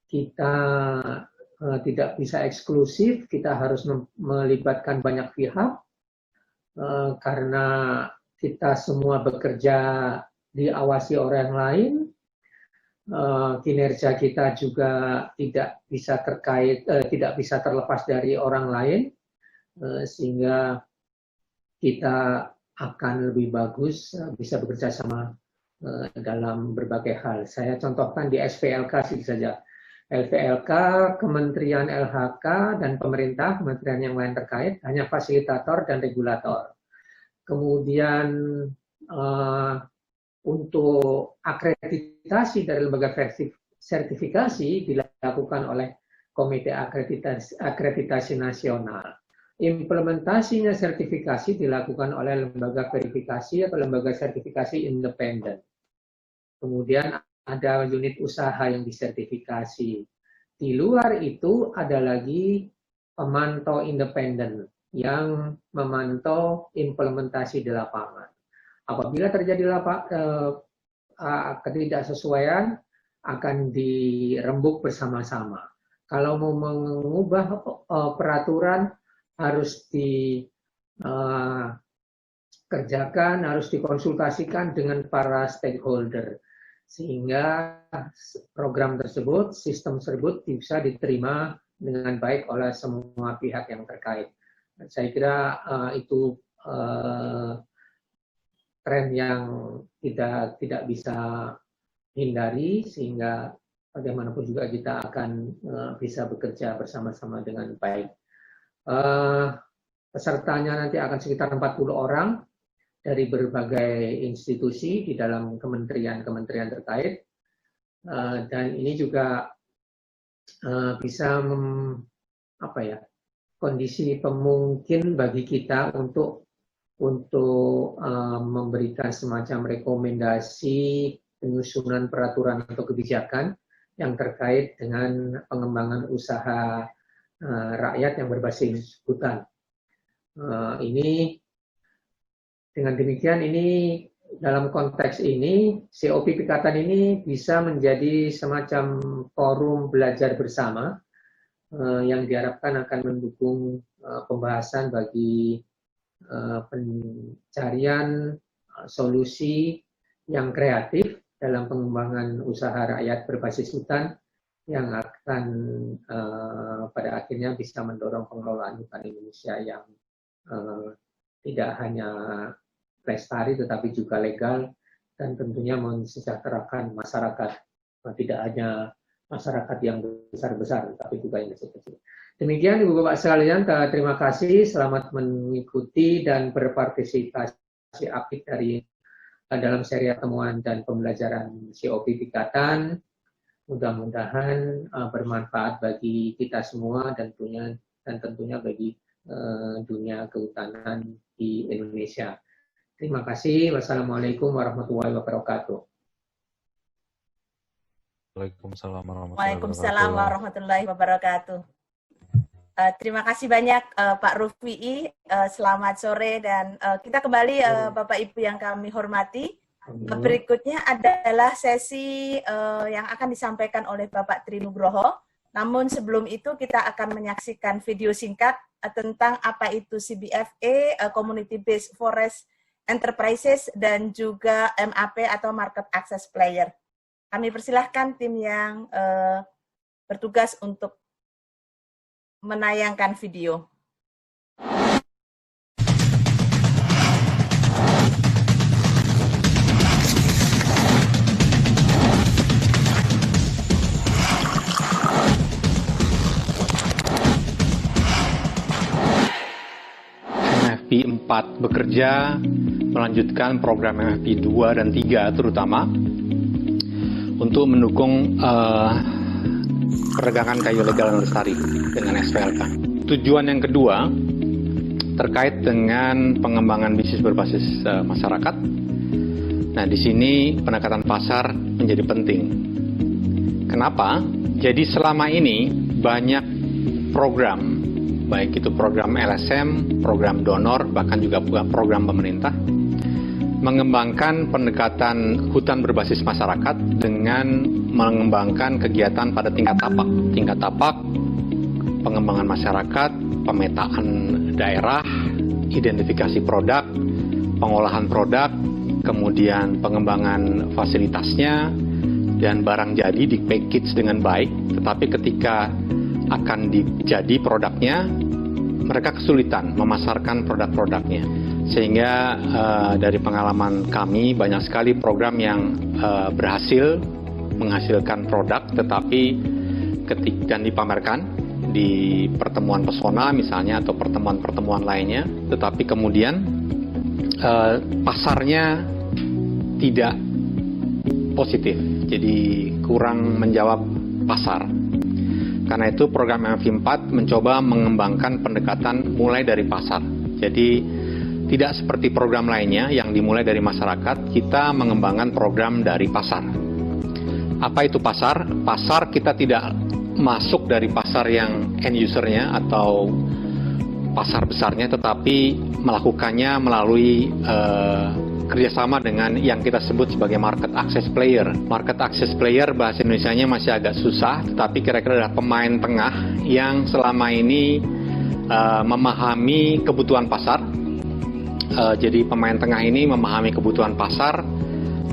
kita tidak bisa eksklusif, kita harus melibatkan banyak pihak, karena kita semua bekerja diawasi orang lain, kinerja kita juga tidak bisa terlepas dari orang lain, sehingga kita akan lebih bagus bisa bekerja sama dalam berbagai hal. Saya contohkan di SPLK saja. LVLK, Kementerian LHK, dan pemerintah, kementerian yang lain terkait, hanya fasilitator dan regulator. Kemudian untuk akreditasi dari lembaga sertifikasi dilakukan oleh Komite Akreditasi Nasional. Implementasinya sertifikasi dilakukan oleh lembaga verifikasi atau lembaga sertifikasi independen. Kemudian ada unit usaha yang disertifikasi. Di luar itu ada lagi pemantau independen yang memantau implementasi di lapangan. Apabila terjadi ketidaksesuaian, akan dirembuk bersama-sama. Kalau mau mengubah peraturan, harus dikerjakan, harus dikonsultasikan dengan para stakeholder. Sehingga program tersebut, sistem tersebut bisa diterima dengan baik oleh semua pihak yang terkait. Saya kira itu tren yang tidak bisa hindari, sehingga bagaimanapun juga kita akan bisa bekerja bersama-sama dengan baik. Pesertanya nanti akan sekitar 40 orang dari berbagai institusi di dalam kementerian-kementerian terkait, dan ini juga bisa kondisi pemungkin bagi kita untuk memberikan semacam rekomendasi penyusunan peraturan atau kebijakan yang terkait dengan pengembangan usaha rakyat yang berbasis hutan. Ini dengan demikian, ini dalam konteks ini COP Pikatan ini bisa menjadi semacam forum belajar bersama yang diharapkan akan mendukung pembahasan bagi pencarian solusi yang kreatif dalam pengembangan usaha rakyat berbasis hutan yang akan pada akhirnya bisa mendorong pengelolaan hutan Indonesia yang tidak hanya lestari tetapi juga legal, dan tentunya mensejahterakan masyarakat, tidak hanya masyarakat yang besar-besar tapi juga yang kecil-kecil. Demikian Ibu Bapak sekalian, terima kasih, selamat mengikuti dan berpartisipasi aktif dalam seri temuan dan pembelajaran COP Pikatan. Mudah-mudahan bermanfaat bagi kita semua dan tentunya bagi dunia kehutanan di Indonesia. Terima kasih. Wassalamualaikum warahmatullahi wabarakatuh. Waalaikumsalam warahmatullahi wabarakatuh. Terima kasih banyak Pak Rufi'i. Selamat sore, dan kita kembali Bapak Ibu yang kami hormati. Berikutnya adalah sesi yang akan disampaikan oleh Bapak Trinugroho. Namun sebelum itu kita akan menyaksikan video singkat tentang apa itu CBFA, Community Based Forest Enterprises, dan juga MAP atau Market Access Player. Kami persilahkan tim yang bertugas untuk menayangkan video. MFP 4 bekerja melanjutkan program MFP 2 dan 3 terutama untuk mendukung perdagangan kayu legal dan lestari dengan SPLK. Tujuan yang kedua terkait dengan pengembangan bisnis berbasis masyarakat. Nah, di sini pendekatan pasar menjadi penting. Kenapa? Jadi selama ini banyak program, baik itu program LSM, program donor, bahkan juga program pemerintah, mengembangkan pendekatan hutan berbasis masyarakat dengan mengembangkan kegiatan pada tingkat tapak, pengembangan masyarakat, pemetaan daerah, identifikasi produk, pengolahan produk, kemudian pengembangan fasilitasnya, dan barang jadi di-package dengan baik, tetapi ketika akan jadi produknya, mereka kesulitan memasarkan produk-produknya. Sehingga dari pengalaman kami, banyak sekali program yang berhasil menghasilkan produk, tetapi dan dipamerkan di pertemuan pesona misalnya atau pertemuan-pertemuan lainnya, tetapi kemudian pasarnya tidak positif, jadi kurang menjawab pasar. Karena itu program MFI 4 mencoba mengembangkan pendekatan mulai dari pasar. Jadi tidak seperti program lainnya yang dimulai dari masyarakat, kita mengembangkan program dari pasar. Apa itu pasar? Pasar kita tidak masuk dari pasar yang end usernya atau pasar besarnya, tetapi melakukannya melalui kerjasama dengan yang kita sebut sebagai market access player. Market access player bahasa Indonesianya masih agak susah, tetapi kira-kira adalah pemain tengah yang selama ini memahami kebutuhan pasar. Jadi pemain tengah ini memahami kebutuhan pasar,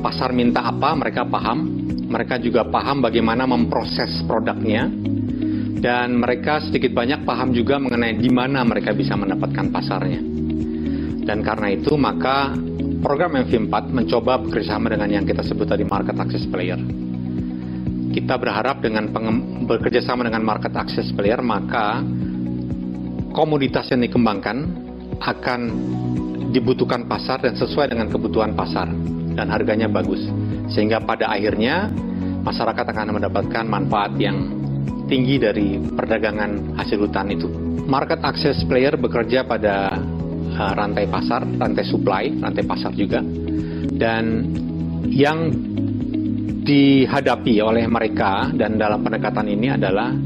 pasar minta apa mereka paham, mereka juga paham bagaimana memproses produknya, dan mereka sedikit banyak paham juga mengenai di mana mereka bisa mendapatkan pasarnya. Dan karena itu maka program MFI 4 mencoba bekerjasama dengan yang kita sebut tadi market access player. Kita berharap dengan bekerjasama dengan market access player, maka komoditas yang dikembangkan akan dibutuhkan pasar dan sesuai dengan kebutuhan pasar dan harganya bagus, sehingga pada akhirnya masyarakat akan mendapatkan manfaat yang tinggi dari perdagangan hasil hutan itu. Market access player bekerja pada rantai pasar, rantai supply, rantai pasar juga, dan yang dihadapi oleh mereka dan dalam pendekatan ini adalah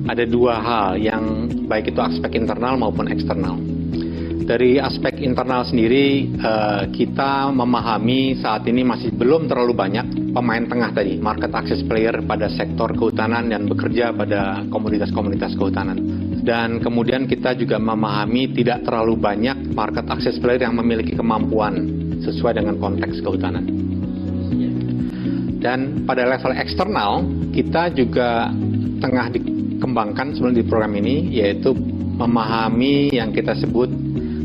ada dua hal yang baik itu aspek internal maupun eksternal. Dari aspek internal sendiri, kita memahami saat ini masih belum terlalu banyak pemain tengah tadi, market access player pada sektor kehutanan dan bekerja pada komoditas-komoditas kehutanan. Dan kemudian kita juga memahami tidak terlalu banyak market access player yang memiliki kemampuan sesuai dengan konteks kehutanan. Dan pada level eksternal, kita juga tengah dikembangkan sebelum di program ini, yaitu memahami yang kita sebut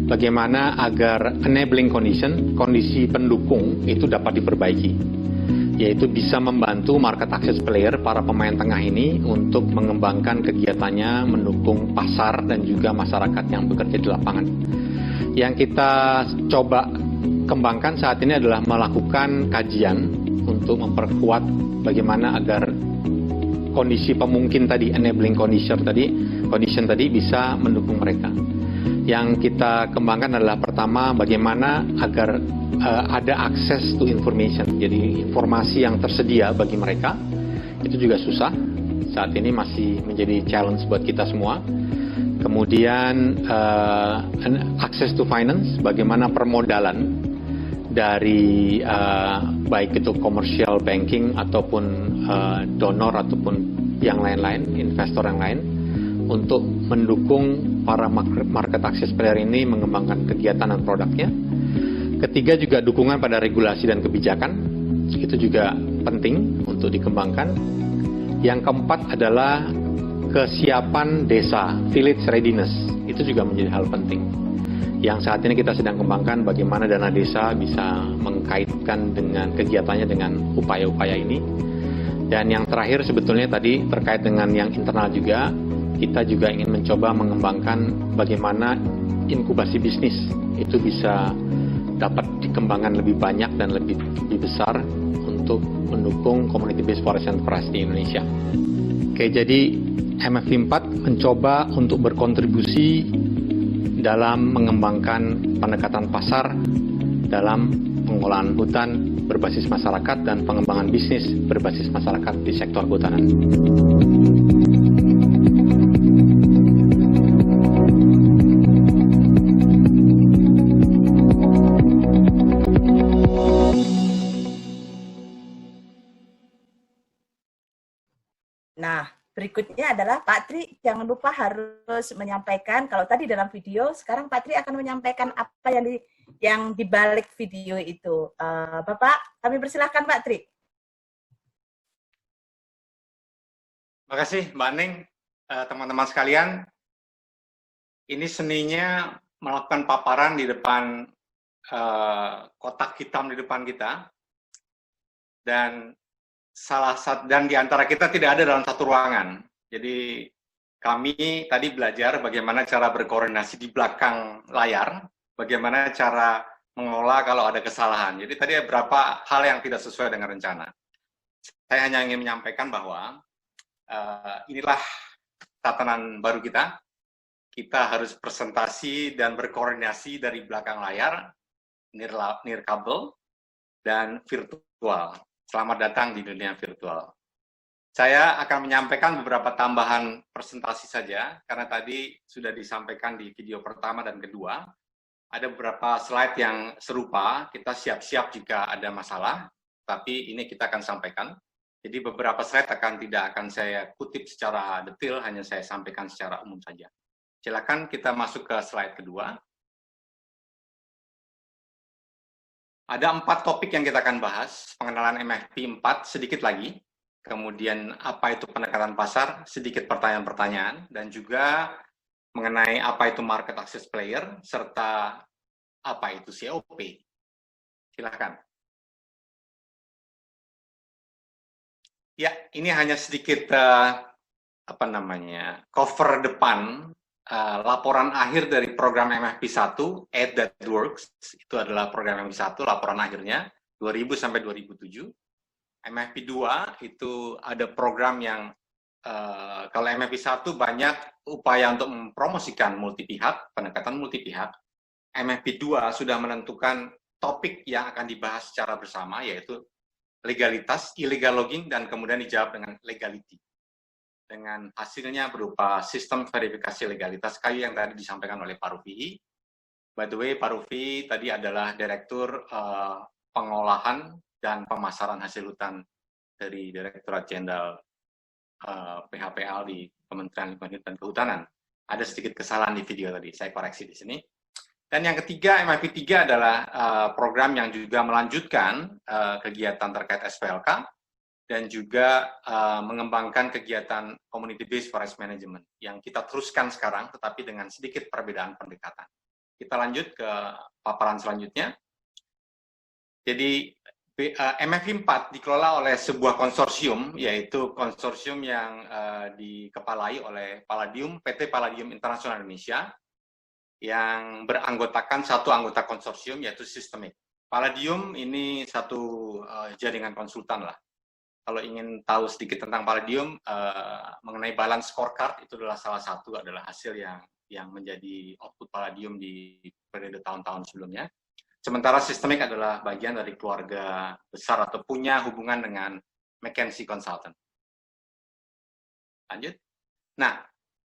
bagaimana agar enabling condition, kondisi pendukung itu dapat diperbaiki, yaitu bisa membantu market access player, para pemain tengah ini untuk mengembangkan kegiatannya, mendukung pasar dan juga masyarakat yang bekerja di lapangan. Yang kita coba kembangkan saat ini adalah melakukan kajian untuk memperkuat bagaimana agar kondisi pemungkin tadi, enabling condition tadi bisa mendukung mereka. Yang kita kembangkan adalah pertama bagaimana agar ada akses to information, jadi informasi yang tersedia bagi mereka itu juga susah saat ini, masih menjadi challenge buat kita semua. Kemudian access to finance, bagaimana permodalan dari baik itu commercial banking ataupun donor ataupun yang lain-lain, investor yang lain, untuk mendukung para market access player ini mengembangkan kegiatan dan produknya. Ketiga juga dukungan pada regulasi dan kebijakan, itu juga penting untuk dikembangkan. Yang keempat adalah kesiapan desa, village readiness, itu juga menjadi hal penting. Yang saat ini kita sedang kembangkan bagaimana dana desa bisa mengkaitkan dengan kegiatannya dengan upaya-upaya ini. Dan yang terakhir sebetulnya tadi terkait dengan yang internal juga, kita juga ingin mencoba mengembangkan bagaimana inkubasi bisnis itu bisa dapat dikembangkan lebih banyak dan lebih besar untuk mendukung community based forest enterprise di Indonesia. Oke, jadi MFI 4 mencoba untuk berkontribusi dalam mengembangkan pendekatan pasar dalam pengolahan hutan berbasis masyarakat dan pengembangan bisnis berbasis masyarakat di sektor kehutanan. Nah, berikutnya adalah Pak Tri, jangan lupa harus menyampaikan, kalau tadi dalam video, sekarang Pak Tri akan menyampaikan apa yang dibalik video itu. Bapak, kami persilahkan Pak Tri. Terima kasih Mbak Ning, teman-teman sekalian. Ini seninya melakukan paparan di depan kotak hitam di depan kita, dan di antara kita tidak ada dalam satu ruangan. Jadi kami tadi belajar bagaimana cara berkoordinasi di belakang layar, bagaimana cara mengelola kalau ada kesalahan. Jadi tadi ada beberapa hal yang tidak sesuai dengan rencana. Saya hanya ingin menyampaikan bahwa inilah tatanan baru kita. Kita harus presentasi dan berkoordinasi dari belakang layar, nirkabel, dan virtual. Selamat datang di dunia virtual. Saya akan menyampaikan beberapa tambahan presentasi saja, karena tadi sudah disampaikan di video pertama dan kedua. Ada beberapa slide yang serupa, kita siap-siap jika ada masalah, tapi ini kita akan sampaikan. Jadi beberapa slide tidak akan saya kutip secara detail, hanya saya sampaikan secara umum saja. Silakan kita masuk ke slide kedua. Ada 4 topik yang kita akan bahas, pengenalan MFP 4 sedikit lagi, kemudian apa itu pendekatan pasar, sedikit pertanyaan-pertanyaan, dan juga mengenai apa itu market access player, serta apa itu COP. Silakan. Ya, ini hanya sedikit cover depan laporan akhir dari program MFP 1, Aid That Works. Itu adalah program MFP 1, laporan akhirnya 2000 sampai 2007. MFP 2 itu ada program yang kalau MFP 1 banyak upaya untuk mempromosikan multi-pihak, pendekatan multi-pihak. MFP 2 sudah menentukan topik yang akan dibahas secara bersama, yaitu legalitas, illegal logging, dan kemudian dijawab dengan legality. Dengan hasilnya berupa sistem verifikasi legalitas kayu yang tadi disampaikan oleh Pak Rufi. By the way, Pak Rufi tadi adalah Direktur Pengolahan dan Pemasaran Hasil Hutan dari Direktorat Jenderal PHPL di Kementerian Lingkungan Hidup dan Kehutanan. Ada sedikit kesalahan di video tadi, saya koreksi di sini. Dan yang ketiga, MFP 3 adalah program yang juga melanjutkan kegiatan terkait SPLK dan juga mengembangkan kegiatan Community-Based Forest Management yang kita teruskan sekarang, tetapi dengan sedikit perbedaan pendekatan. Kita lanjut ke paparan selanjutnya. Jadi, MFP 4 dikelola oleh sebuah konsorsium, yaitu konsorsium yang dikepalai oleh PT Palladium International Indonesia, yang beranggotakan satu anggota konsorsium, yaitu Systemic. Palladium ini satu jaringan konsultan lah. Kalau ingin tahu sedikit tentang Palladium, mengenai balance scorecard, itu adalah salah satu adalah hasil yang menjadi output Palladium di periode tahun-tahun sebelumnya. Sementara Systemic adalah bagian dari keluarga besar atau punya hubungan dengan McKinsey Consultant. Lanjut. Nah,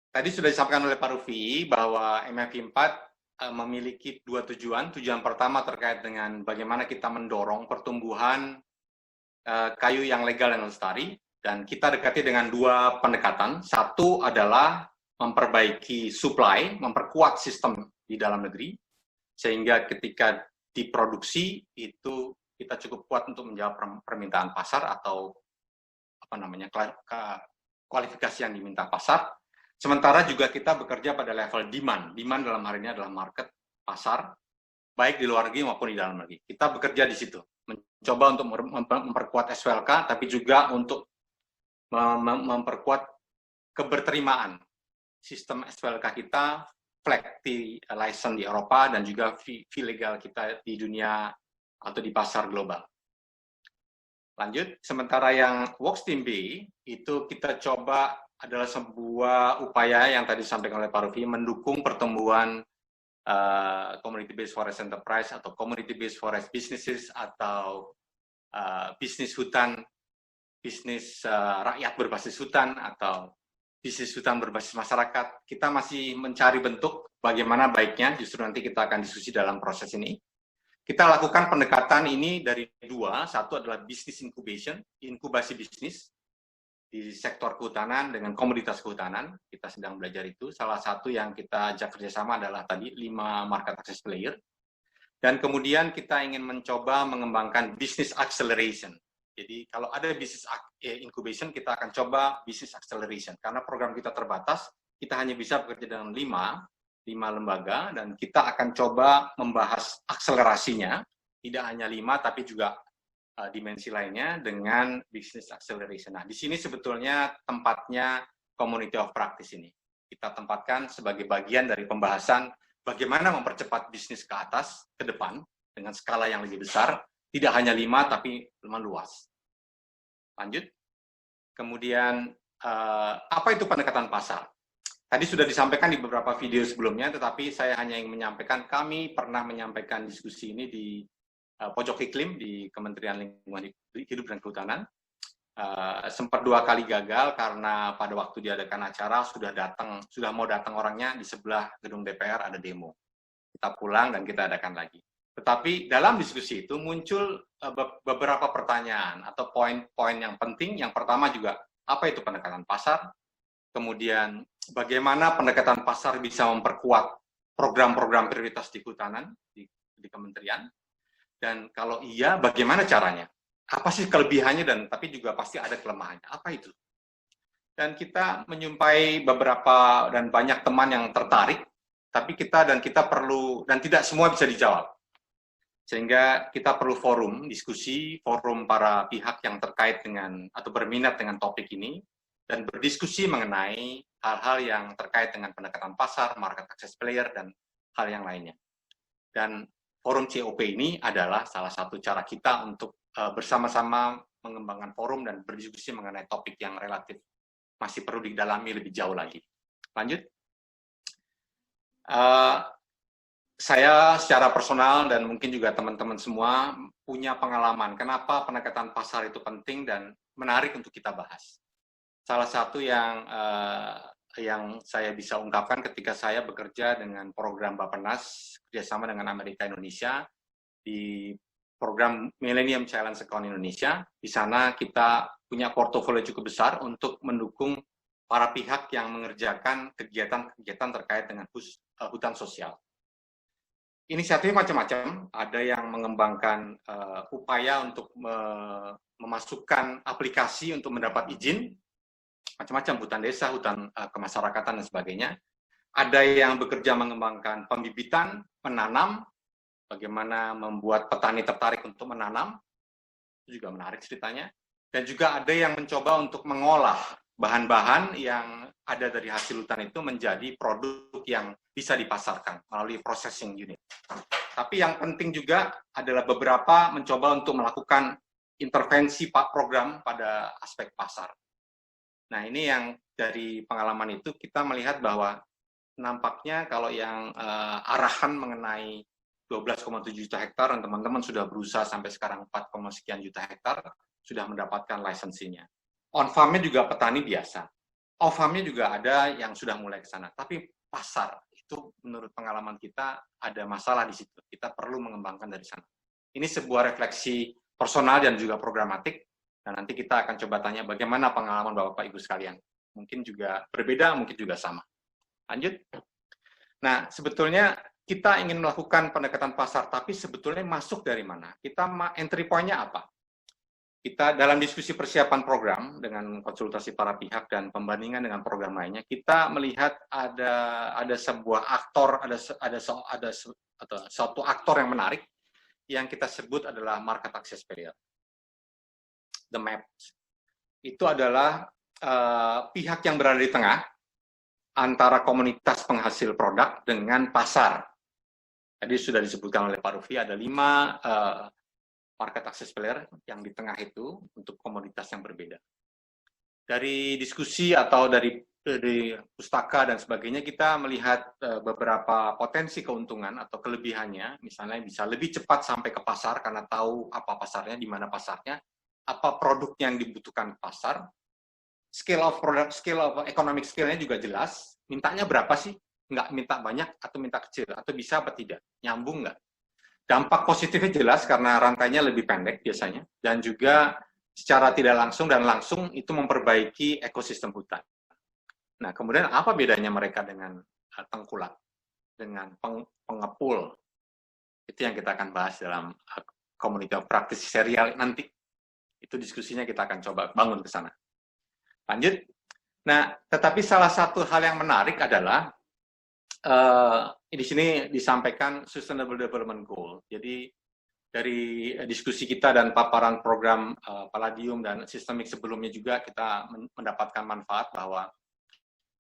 tadi sudah disampaikan oleh Pak Rufi bahwa MFP 4 memiliki 2 tujuan. Tujuan pertama terkait dengan bagaimana kita mendorong pertumbuhan kayu yang legal dan lestari, dan kita dekati dengan 2 pendekatan. Satu adalah memperbaiki supply, memperkuat sistem di dalam negeri, sehingga ketika diproduksi itu kita cukup kuat untuk menjawab permintaan pasar atau kualifikasi yang diminta pasar. Sementara juga kita bekerja pada level demand. Demand dalam hal ini adalah market, pasar, baik di luar negeri maupun di dalam negeri. Kita bekerja di situ, mencoba untuk memperkuat SPLK, tapi juga untuk memperkuat keberterimaan sistem SPLK kita, flexi license di Eropa, dan juga fee legal kita di dunia atau di pasar global. Lanjut, sementara yang Workstream B, itu kita coba adalah sebuah upaya yang tadi disampaikan oleh Pak Rufi, mendukung pertumbuhan community-based forest enterprise atau community-based forest businesses atau bisnis hutan, bisnis rakyat berbasis hutan atau bisnis hutan berbasis masyarakat. Kita masih mencari bentuk bagaimana baiknya, justru nanti kita akan diskusi dalam proses ini. Kita lakukan pendekatan ini dari 2, satu adalah business incubation, inkubasi bisnis di sektor kehutanan dengan komoditas kehutanan, kita sedang belajar itu. Salah satu yang kita ajak kerjasama adalah tadi 5 market access player. Dan kemudian kita ingin mencoba mengembangkan business acceleration. Jadi kalau ada business incubation, kita akan coba business acceleration. Karena program kita terbatas, kita hanya bisa bekerja dengan 5 lembaga, dan kita akan coba membahas akselerasinya, tidak hanya 5, tapi juga dimensi lainnya dengan business acceleration. Nah, di sini sebetulnya tempatnya Community of Practice ini. Kita tempatkan sebagai bagian dari pembahasan bagaimana mempercepat bisnis ke atas, ke depan, dengan skala yang lebih besar, tidak hanya 5, tapi luas. Lanjut. Kemudian, apa itu pendekatan pasar? Tadi sudah disampaikan di beberapa video sebelumnya, tetapi saya hanya ingin menyampaikan, kami pernah menyampaikan diskusi ini di Pojok Iklim, di Kementerian Lingkungan Hidup dan Kehutanan. Sempat 2 kali gagal karena pada waktu diadakan acara sudah mau datang orangnya, di sebelah gedung DPR ada demo. Kita pulang dan kita adakan lagi. Tetapi dalam diskusi itu muncul beberapa pertanyaan atau poin-poin yang penting. Yang pertama juga, apa itu pendekatan pasar? Kemudian, bagaimana pendekatan pasar bisa memperkuat program-program prioritas di kehutanan, di kementerian? Dan kalau iya, bagaimana caranya? Apa sih kelebihannya, dan tapi juga pasti ada kelemahannya. Apa itu? Dan kita menyumpai beberapa dan banyak teman yang tertarik, tapi kita perlu, dan tidak semua bisa dijawab. Sehingga kita perlu forum diskusi, forum para pihak yang terkait dengan atau berminat dengan topik ini, dan berdiskusi mengenai hal-hal yang terkait dengan pendekatan pasar, market access player, dan hal yang lainnya. Dan forum COP ini adalah salah satu cara kita untuk bersama-sama mengembangkan forum dan berdiskusi mengenai topik yang relatif masih perlu didalami lebih jauh lagi. Lanjut. Saya secara personal dan mungkin juga teman-teman semua punya pengalaman kenapa pendekatan pasar itu penting dan menarik untuk kita bahas. Salah satu yang saya bisa ungkapkan ketika saya bekerja dengan program Bappenas kerjasama dengan Amerika Indonesia di program Millennium Challenge Account Indonesia. Di sana kita punya portofolio cukup besar untuk mendukung para pihak yang mengerjakan kegiatan-kegiatan terkait dengan hutan sosial. Inisiatif macam-macam, ada yang mengembangkan upaya untuk memasukkan aplikasi untuk mendapat izin, macam-macam, hutan desa, hutan kemasyarakatan, dan sebagainya. Ada yang bekerja mengembangkan pembibitan, menanam, bagaimana membuat petani tertarik untuk menanam, itu juga menarik ceritanya. Dan juga ada yang mencoba untuk mengolah bahan-bahan yang ada dari hasil hutan itu menjadi produk yang bisa dipasarkan melalui processing unit. Tapi yang penting juga adalah beberapa mencoba untuk melakukan intervensi program pada aspek pasar. Nah, ini yang dari pengalaman itu kita melihat bahwa nampaknya kalau yang arahan mengenai 12,7 juta hektar, dan teman-teman sudah berusaha sampai sekarang 4, sekian juta hektar, sudah mendapatkan lisensinya. On-farm-nya juga petani biasa. Off-farm-nya juga ada yang sudah mulai ke sana. Tapi pasar, itu menurut pengalaman kita ada masalah di situ. Kita perlu mengembangkan dari sana. Ini sebuah refleksi personal dan juga programatik. Dan nanti kita akan coba tanya bagaimana pengalaman Bapak Ibu sekalian. Mungkin juga berbeda, mungkin juga sama. Lanjut. Nah, sebetulnya kita ingin melakukan pendekatan pasar, tapi sebetulnya masuk dari mana? Kita entry point-nya apa? Kita dalam diskusi persiapan program dengan konsultasi para pihak dan pembandingan dengan program lainnya, kita melihat ada sebuah aktor, ada suatu aktor yang menarik yang kita sebut adalah market access barrier. The map. Itu adalah pihak yang berada di tengah antara komunitas penghasil produk dengan pasar. Tadi sudah disebutkan oleh Pak Rufi, ada 5 market access player yang di tengah itu untuk komoditas yang berbeda. Dari diskusi atau dari pustaka dan sebagainya, kita melihat beberapa potensi keuntungan atau kelebihannya, misalnya bisa lebih cepat sampai ke pasar karena tahu apa pasarnya, di mana pasarnya, apa produk yang dibutuhkan pasar, scale of economic scale-nya juga jelas, mintanya berapa sih? Nggak minta banyak atau minta kecil, atau bisa apa tidak, nyambung nggak? Dampak positifnya jelas karena rantainya lebih pendek biasanya, dan juga secara tidak langsung dan langsung itu memperbaiki ekosistem hutan. Nah, kemudian apa bedanya mereka dengan tengkulak, dengan pengepul? Itu yang kita akan bahas dalam Community of Practice serial nanti. Itu diskusinya kita akan coba bangun ke sana. Lanjut. Nah, tetapi salah satu hal yang menarik adalah di sini disampaikan Sustainable Development Goal. Jadi dari diskusi kita dan paparan program Palladium dan sistemik sebelumnya juga kita mendapatkan manfaat bahwa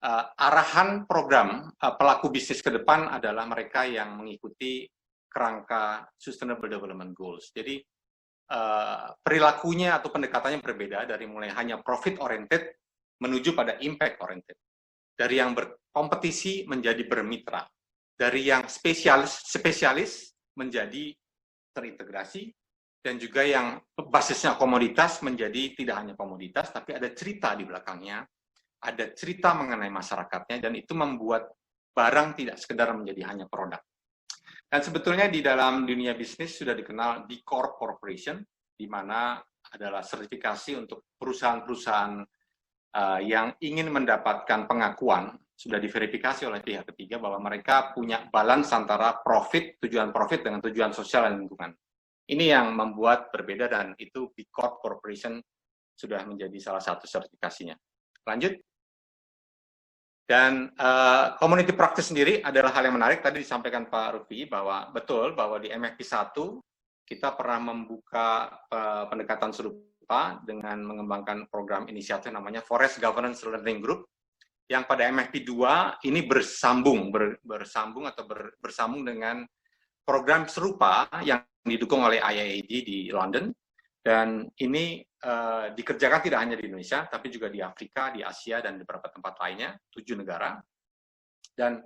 arahan program pelaku bisnis ke depan adalah mereka yang mengikuti kerangka Sustainable Development Goals. Jadi perilakunya atau pendekatannya berbeda dari mulai hanya profit oriented menuju pada impact oriented. Dari yang berkompetisi menjadi bermitra. Dari yang spesialis menjadi terintegrasi, dan juga yang basisnya komoditas menjadi tidak hanya komoditas, tapi ada cerita di belakangnya, ada cerita mengenai masyarakatnya, dan itu membuat barang tidak sekedar menjadi hanya produk. Dan sebetulnya di dalam dunia bisnis sudah dikenal B Corp Corporation, di mana adalah sertifikasi untuk perusahaan-perusahaan yang ingin mendapatkan pengakuan, sudah diverifikasi oleh pihak ketiga bahwa mereka punya balance antara tujuan profit dengan tujuan sosial dan lingkungan. Ini yang membuat berbeda, dan itu B Corp Corporation sudah menjadi salah satu sertifikasinya. Lanjut. Dan community practice sendiri adalah hal yang menarik. Tadi disampaikan Pak Rufi bahwa betul bahwa di MFP 1 kita pernah membuka pendekatan serupa dengan mengembangkan program inisiatif namanya Forest Governance Learning Group, yang pada MFP 2 ini bersambung dengan program serupa yang didukung oleh IIED di London, dan ini dikerjakan tidak hanya di Indonesia, tapi juga di Afrika, di Asia, dan di beberapa tempat lainnya, 7 negara. Dan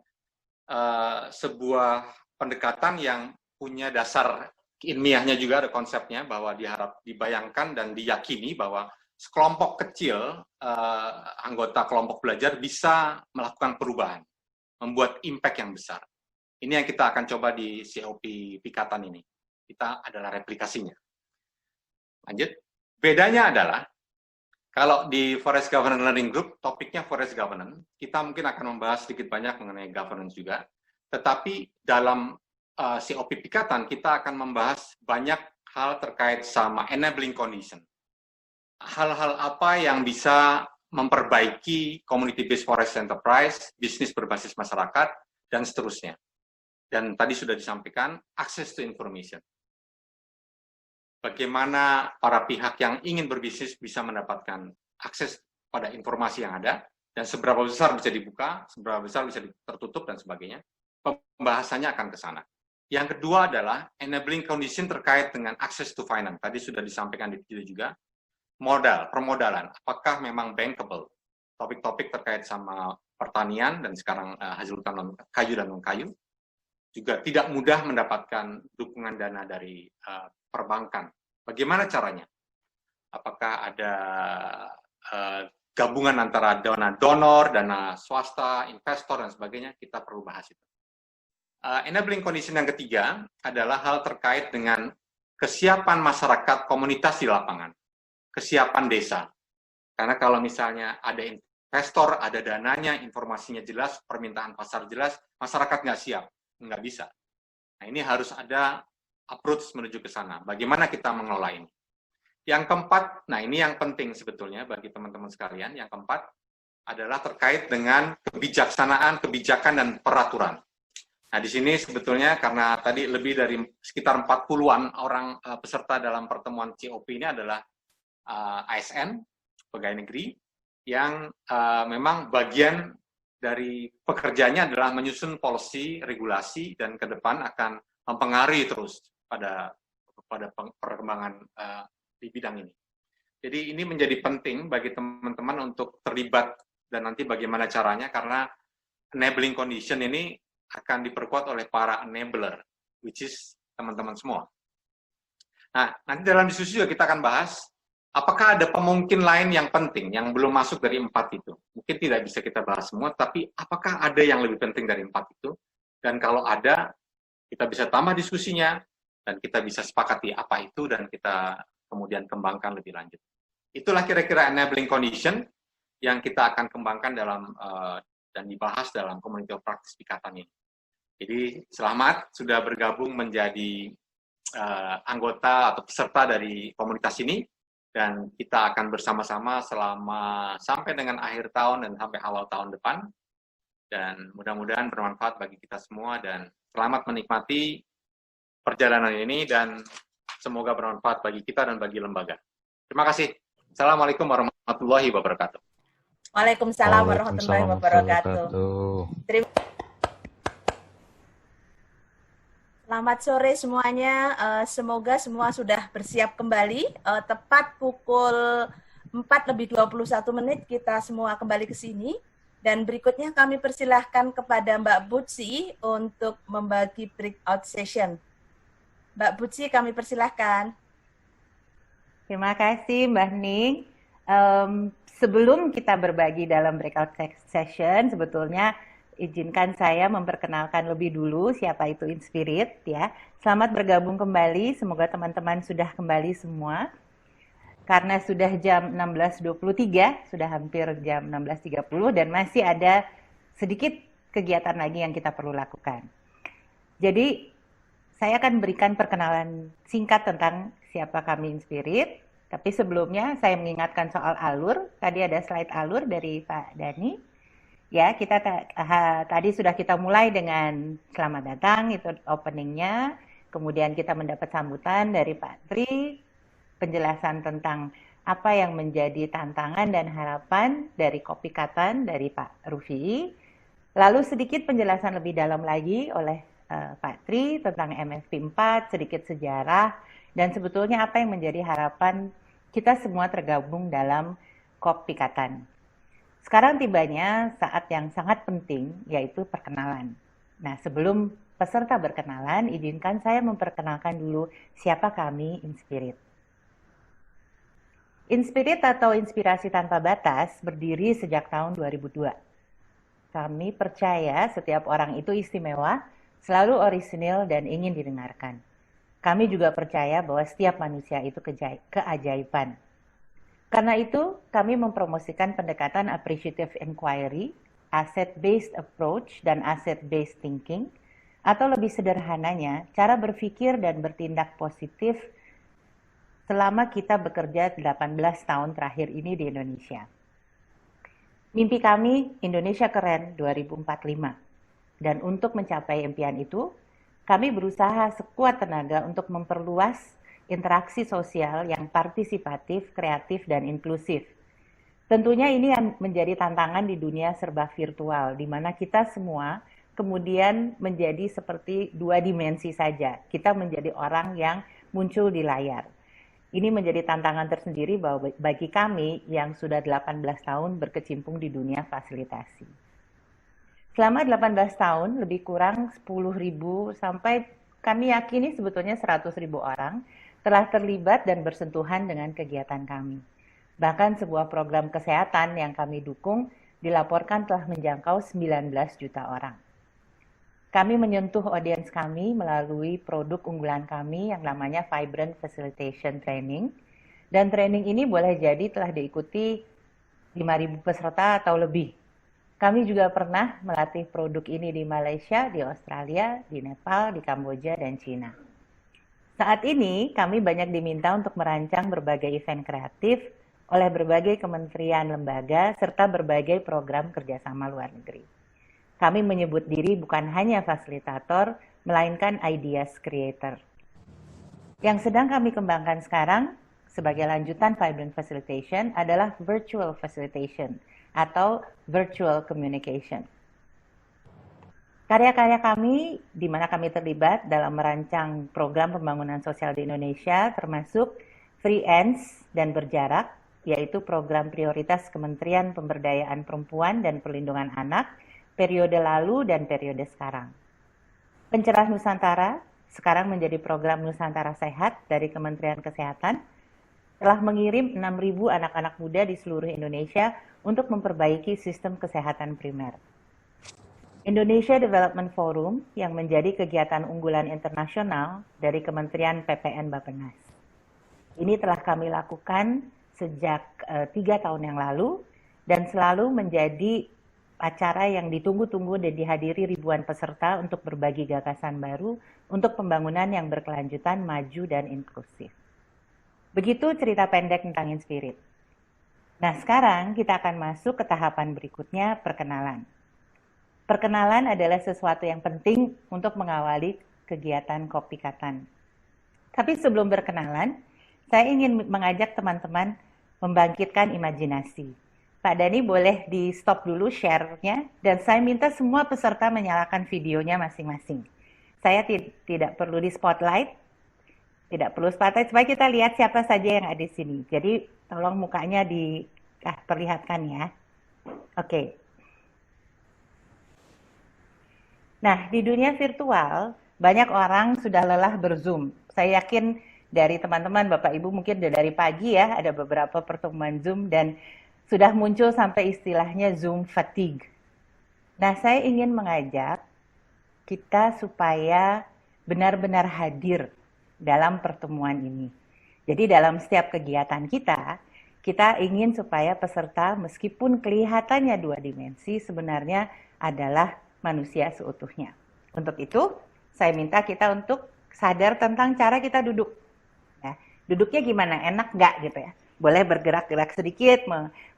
sebuah pendekatan yang punya dasar ilmiahnya juga, ada konsepnya, bahwa dibayangkan dan diyakini bahwa sekelompok kecil anggota kelompok belajar bisa melakukan perubahan, membuat impact yang besar. Ini yang kita akan coba di COP Pikatan ini. Kita adalah replikasinya. Lanjut. Bedanya adalah, kalau di Forest Governance Learning Group, topiknya Forest Governance, kita mungkin akan membahas sedikit banyak mengenai governance juga, tetapi dalam COP Pikatan, kita akan membahas banyak hal terkait sama enabling condition. Hal-hal apa yang bisa memperbaiki community-based forest enterprise, bisnis berbasis masyarakat, dan seterusnya. Dan tadi sudah disampaikan, access to information. Bagaimana para pihak yang ingin berbisnis bisa mendapatkan akses pada informasi yang ada, dan seberapa besar bisa dibuka, seberapa besar bisa tertutup, dan sebagainya. Pembahasannya akan ke sana. Yang kedua adalah enabling condition terkait dengan access to finance. Tadi sudah disampaikan di video juga. Modal, permodalan, apakah memang bankable? Topik-topik terkait sama pertanian, dan sekarang hasil hutan kayu dan non-kayu. Juga tidak mudah mendapatkan dukungan dana dari perbankan. Bagaimana caranya? Apakah ada gabungan antara dana donor, dana swasta, investor, dan sebagainya? Kita perlu bahas itu. Enabling condition yang ketiga adalah hal terkait dengan kesiapan masyarakat komunitas di lapangan. Kesiapan desa. Karena kalau misalnya ada investor, ada dananya, informasinya jelas, permintaan pasar jelas, masyarakat nggak siap, nggak bisa. Nah, ini harus ada approach menuju ke sana. Bagaimana kita mengelola ini? Yang keempat, nah ini yang penting sebetulnya bagi teman-teman sekalian, yang keempat adalah terkait dengan kebijaksanaan, kebijakan, dan peraturan. Nah, di sini sebetulnya karena tadi lebih dari sekitar 40-an orang peserta dalam pertemuan COP ini adalah ASN, pegawai negeri, yang memang bagian dari pekerjaannya adalah menyusun policy, regulasi, dan ke depan akan mempengaruhi terus pada perkembangan di bidang ini. Jadi ini menjadi penting bagi teman-teman untuk terlibat, dan nanti bagaimana caranya, karena enabling condition ini akan diperkuat oleh para enabler, which is teman-teman semua. Nah, nanti dalam diskusi juga kita akan bahas apakah ada pemungkin lain yang penting, yang belum masuk dari 4 itu? Mungkin tidak bisa kita bahas semua, tapi apakah ada yang lebih penting dari 4 itu? Dan kalau ada, kita bisa tambah diskusinya, dan kita bisa sepakati apa itu, dan kita kemudian kembangkan lebih lanjut. Itulah kira-kira enabling condition yang kita akan kembangkan dalam dan dibahas dalam Community of Practice Pikatan ini. Jadi, selamat sudah bergabung menjadi anggota atau peserta dari komunitas ini, dan kita akan bersama-sama sampai dengan akhir tahun dan sampai awal tahun depan. Dan mudah-mudahan bermanfaat bagi kita semua, dan selamat menikmati perjalanan ini, dan semoga bermanfaat bagi kita dan bagi lembaga. Terima kasih. Assalamualaikum warahmatullahi wabarakatuh. Waalaikumsalam warahmatullahi wabarakatuh. Selamat sore semuanya. Semoga semua sudah bersiap kembali. Tepat pukul 4:21 kita semua kembali ke sini. Dan berikutnya kami persilahkan kepada Mbak Butsi untuk membagi breakout session. Mbak Butsi, kami persilahkan. Terima kasih Mbak Ning. Sebelum kita berbagi dalam breakout session, sebetulnya izinkan saya memperkenalkan lebih dulu siapa itu Inspirit ya. Selamat bergabung kembali, semoga teman-teman sudah kembali semua. Karena sudah jam 16.23, sudah hampir jam 16.30 dan masih ada sedikit kegiatan lagi yang kita perlu lakukan. Jadi, saya akan berikan perkenalan singkat tentang siapa kami Inspirit. Tapi sebelumnya saya mengingatkan soal alur. Tadi ada slide alur dari Pak Dani. Ya, kita tadi sudah kita mulai dengan selamat datang, itu openingnya. Kemudian kita mendapat sambutan dari Pak Tri, penjelasan tentang apa yang menjadi tantangan dan harapan dari Kopikatan dari Pak Rufi. Lalu sedikit penjelasan lebih dalam lagi oleh Pak Tri tentang MFP 4, sedikit sejarah, dan sebetulnya apa yang menjadi harapan kita semua tergabung dalam Kopikatan. Sekarang tibanya saat yang sangat penting, yaitu perkenalan. Nah, sebelum peserta berkenalan, izinkan saya memperkenalkan dulu siapa kami Inspirit. Inspirit atau Inspirasi Tanpa Batas berdiri sejak tahun 2002. Kami percaya setiap orang itu istimewa, selalu orisinil dan ingin didengarkan. Kami juga percaya bahwa setiap manusia itu keajaiban. Karena itu, kami mempromosikan pendekatan appreciative inquiry, asset-based approach, dan asset-based thinking, atau lebih sederhananya, cara berpikir dan bertindak positif selama kita bekerja 18 tahun terakhir ini di Indonesia. Mimpi kami Indonesia Keren 2045. Dan untuk mencapai impian itu, kami berusaha sekuat tenaga untuk memperluas interaksi sosial yang partisipatif, kreatif, dan inklusif. Tentunya ini yang menjadi tantangan di dunia serba virtual, di mana kita semua kemudian menjadi seperti dua dimensi saja. Kita menjadi orang yang muncul di layar. Ini menjadi tantangan tersendiri bagi kami yang sudah 18 tahun berkecimpung di dunia fasilitasi. Selama 18 tahun, lebih kurang 10.000 sampai kami yakini sebetulnya 100.000 orang telah terlibat dan bersentuhan dengan kegiatan kami. Bahkan sebuah program kesehatan yang kami dukung dilaporkan telah menjangkau 19 juta orang. Kami menyentuh audiens kami melalui produk unggulan kami yang namanya Vibrant Facilitation Training. Dan training ini boleh jadi telah diikuti 5.000 peserta atau lebih. Kami juga pernah melatih produk ini di Malaysia, di Australia, di Nepal, di Kamboja, dan Cina. Saat ini kami banyak diminta untuk merancang berbagai event kreatif oleh berbagai kementerian lembaga serta berbagai program kerjasama luar negeri. Kami menyebut diri bukan hanya fasilitator, melainkan ideas creator. Yang sedang kami kembangkan sekarang sebagai lanjutan Vibrant Facilitation adalah Virtual Facilitation atau Virtual Communication. Karya-karya kami, di mana kami terlibat dalam merancang program pembangunan sosial di Indonesia, termasuk Free Ends dan Berjarak, yaitu program prioritas Kementerian Pemberdayaan Perempuan dan Perlindungan Anak, periode lalu dan periode sekarang. Pencerah Nusantara, sekarang menjadi program Nusantara Sehat dari Kementerian Kesehatan, telah mengirim 6.000 anak-anak muda di seluruh Indonesia untuk memperbaiki sistem kesehatan primer. Indonesia Development Forum yang menjadi kegiatan unggulan internasional dari Kementerian PPN Bappenas. Ini telah kami lakukan sejak 3 tahun yang lalu dan selalu menjadi acara yang ditunggu-tunggu dan dihadiri ribuan peserta untuk berbagi gagasan baru untuk pembangunan yang berkelanjutan, maju, dan inklusif. Begitu cerita pendek tentang Inspirit. Nah, sekarang kita akan masuk ke tahapan berikutnya, perkenalan. Perkenalan adalah sesuatu yang penting untuk mengawali kegiatan Kopikatan. Tapi sebelum berkenalan, saya ingin mengajak teman-teman membangkitkan imajinasi. Pak Dani boleh di stop dulu share-nya, dan saya minta semua peserta menyalakan videonya masing-masing. Saya tidak perlu di spotlight, tidak perlu spotlight, supaya kita lihat siapa saja yang ada di sini. Jadi tolong mukanya diperlihatkan ya. Oke. Nah, di dunia virtual, banyak orang sudah lelah berzoom. Saya yakin dari teman-teman, Bapak Ibu mungkin dari pagi ya, ada beberapa pertemuan Zoom, dan sudah muncul sampai istilahnya Zoom fatigue. Nah, saya ingin mengajak kita supaya benar-benar hadir dalam pertemuan ini. Jadi dalam setiap kegiatan kita ingin supaya peserta meskipun kelihatannya 2 dimensi, sebenarnya adalah manusia seutuhnya. Untuk itu, saya minta kita untuk sadar tentang cara kita duduk. Ya, duduknya gimana? Enak nggak gitu ya? Boleh bergerak-gerak sedikit,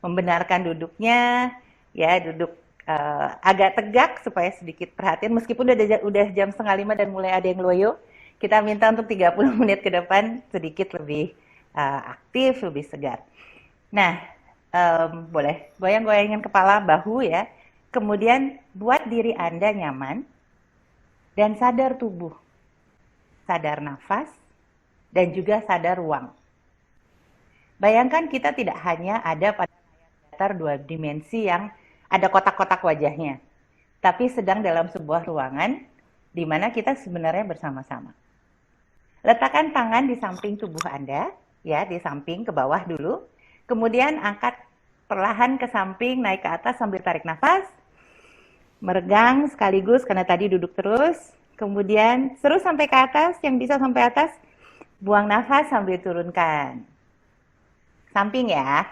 membenarkan duduknya, ya duduk agak tegak supaya sedikit perhatian. Meskipun udah jam 4:30 dan mulai ada yang loyo, kita minta untuk 30 menit ke depan sedikit lebih aktif, lebih segar. Nah, boleh goyang-goyangin kepala, bahu ya. Kemudian buat diri Anda nyaman dan sadar tubuh, sadar nafas, dan juga sadar ruang. Bayangkan kita tidak hanya ada pada layar datar 2 dimensi yang ada kotak-kotak wajahnya, tapi sedang dalam sebuah ruangan di mana kita sebenarnya bersama-sama. Letakkan tangan di samping tubuh Anda, ya, di samping ke bawah dulu. Kemudian angkat perlahan ke samping, naik ke atas sambil tarik nafas. Meregang sekaligus karena tadi duduk terus. Kemudian terus sampai ke atas, yang bisa sampai atas. Buang nafas sambil turunkan. Samping ya,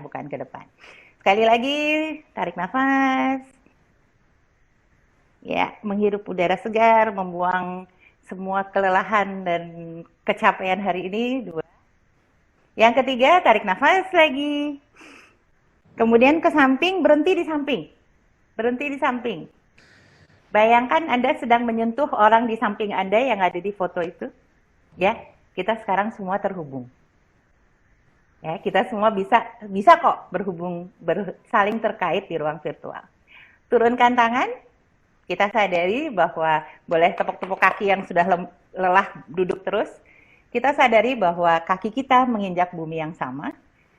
bukan ke depan. Sekali lagi, tarik nafas. Ya, menghirup udara segar, membuang semua kelelahan dan kecapean hari ini. 2. Yang ketiga, tarik nafas lagi. Kemudian ke samping, berhenti di samping. Berhenti di samping. Bayangkan Anda sedang menyentuh orang di samping Anda yang ada di foto itu. Ya, kita sekarang semua terhubung. Ya, kita semua bisa kok saling terkait di ruang virtual. Turunkan tangan, kita sadari bahwa boleh tepuk-tepuk kaki yang sudah lelah duduk terus. Kita sadari bahwa kaki kita menginjak bumi yang sama,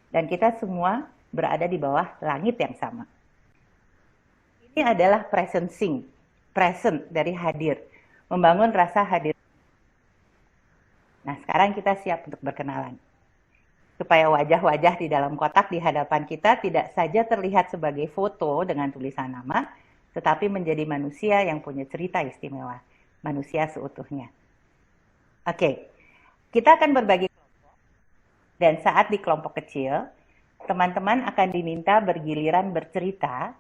dan kita semua berada di bawah langit yang sama. Ini adalah present dari hadir, membangun rasa hadir. Nah, sekarang kita siap untuk berkenalan. Supaya wajah-wajah di dalam kotak di hadapan kita tidak saja terlihat sebagai foto dengan tulisan nama, tetapi menjadi manusia yang punya cerita istimewa, manusia seutuhnya. Oke, kita akan berbagi kelompok, dan saat di kelompok kecil, teman-teman akan diminta bergiliran bercerita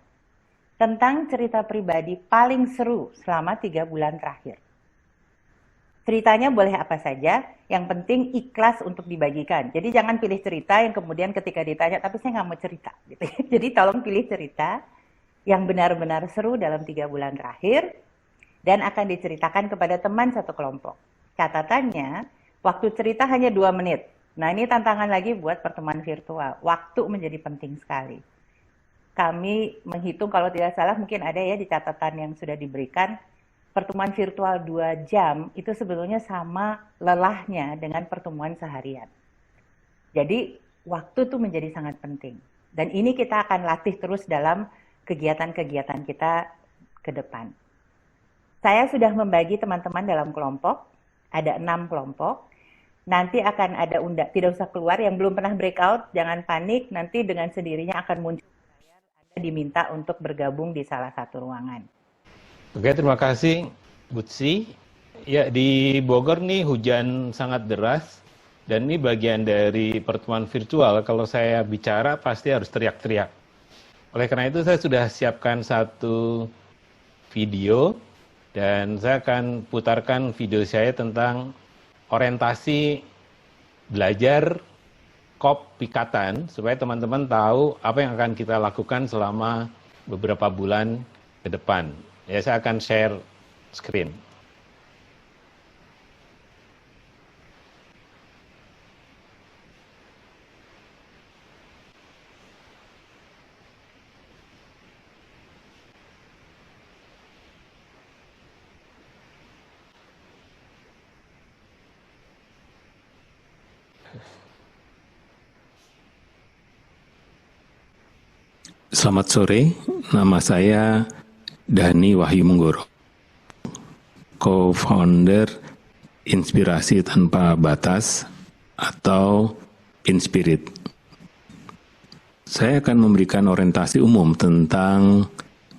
tentang cerita pribadi paling seru selama 3 bulan terakhir. Ceritanya boleh apa saja, yang penting ikhlas untuk dibagikan. Jadi jangan pilih cerita yang kemudian ketika ditanya, tapi saya nggak mau cerita. Gitu. Jadi tolong pilih cerita yang benar-benar seru dalam 3 bulan terakhir, dan akan diceritakan kepada teman satu kelompok. Catatannya, waktu cerita hanya 2 menit. Nah, ini tantangan lagi buat pertemuan virtual. Waktu menjadi penting sekali. Kami menghitung, kalau tidak salah mungkin ada ya di catatan yang sudah diberikan, pertemuan virtual 2 jam itu sebetulnya sama lelahnya dengan pertemuan seharian. Jadi waktu itu menjadi sangat penting. Dan ini kita akan latih terus dalam kegiatan-kegiatan kita ke depan. Saya sudah membagi teman-teman dalam kelompok, ada 6 kelompok. Nanti akan ada tidak usah keluar, yang belum pernah breakout, jangan panik, nanti dengan sendirinya akan muncul. Anda diminta untuk bergabung di salah satu ruangan. Oke, terima kasih Butsi. Ya, di Bogor nih hujan sangat deras, dan ini bagian dari pertemuan virtual. Kalau saya bicara pasti harus teriak-teriak. Oleh karena itu saya sudah siapkan satu video, dan saya akan putarkan video saya tentang orientasi belajar KOP Pikatan, supaya teman-teman tahu apa yang akan kita lakukan selama beberapa bulan ke depan. Ya, saya akan share screen. Selamat sore, nama saya Dhani Wahyu Menggoro, co-founder Inspirasi Tanpa Batas atau Inspirit. Saya akan memberikan orientasi umum tentang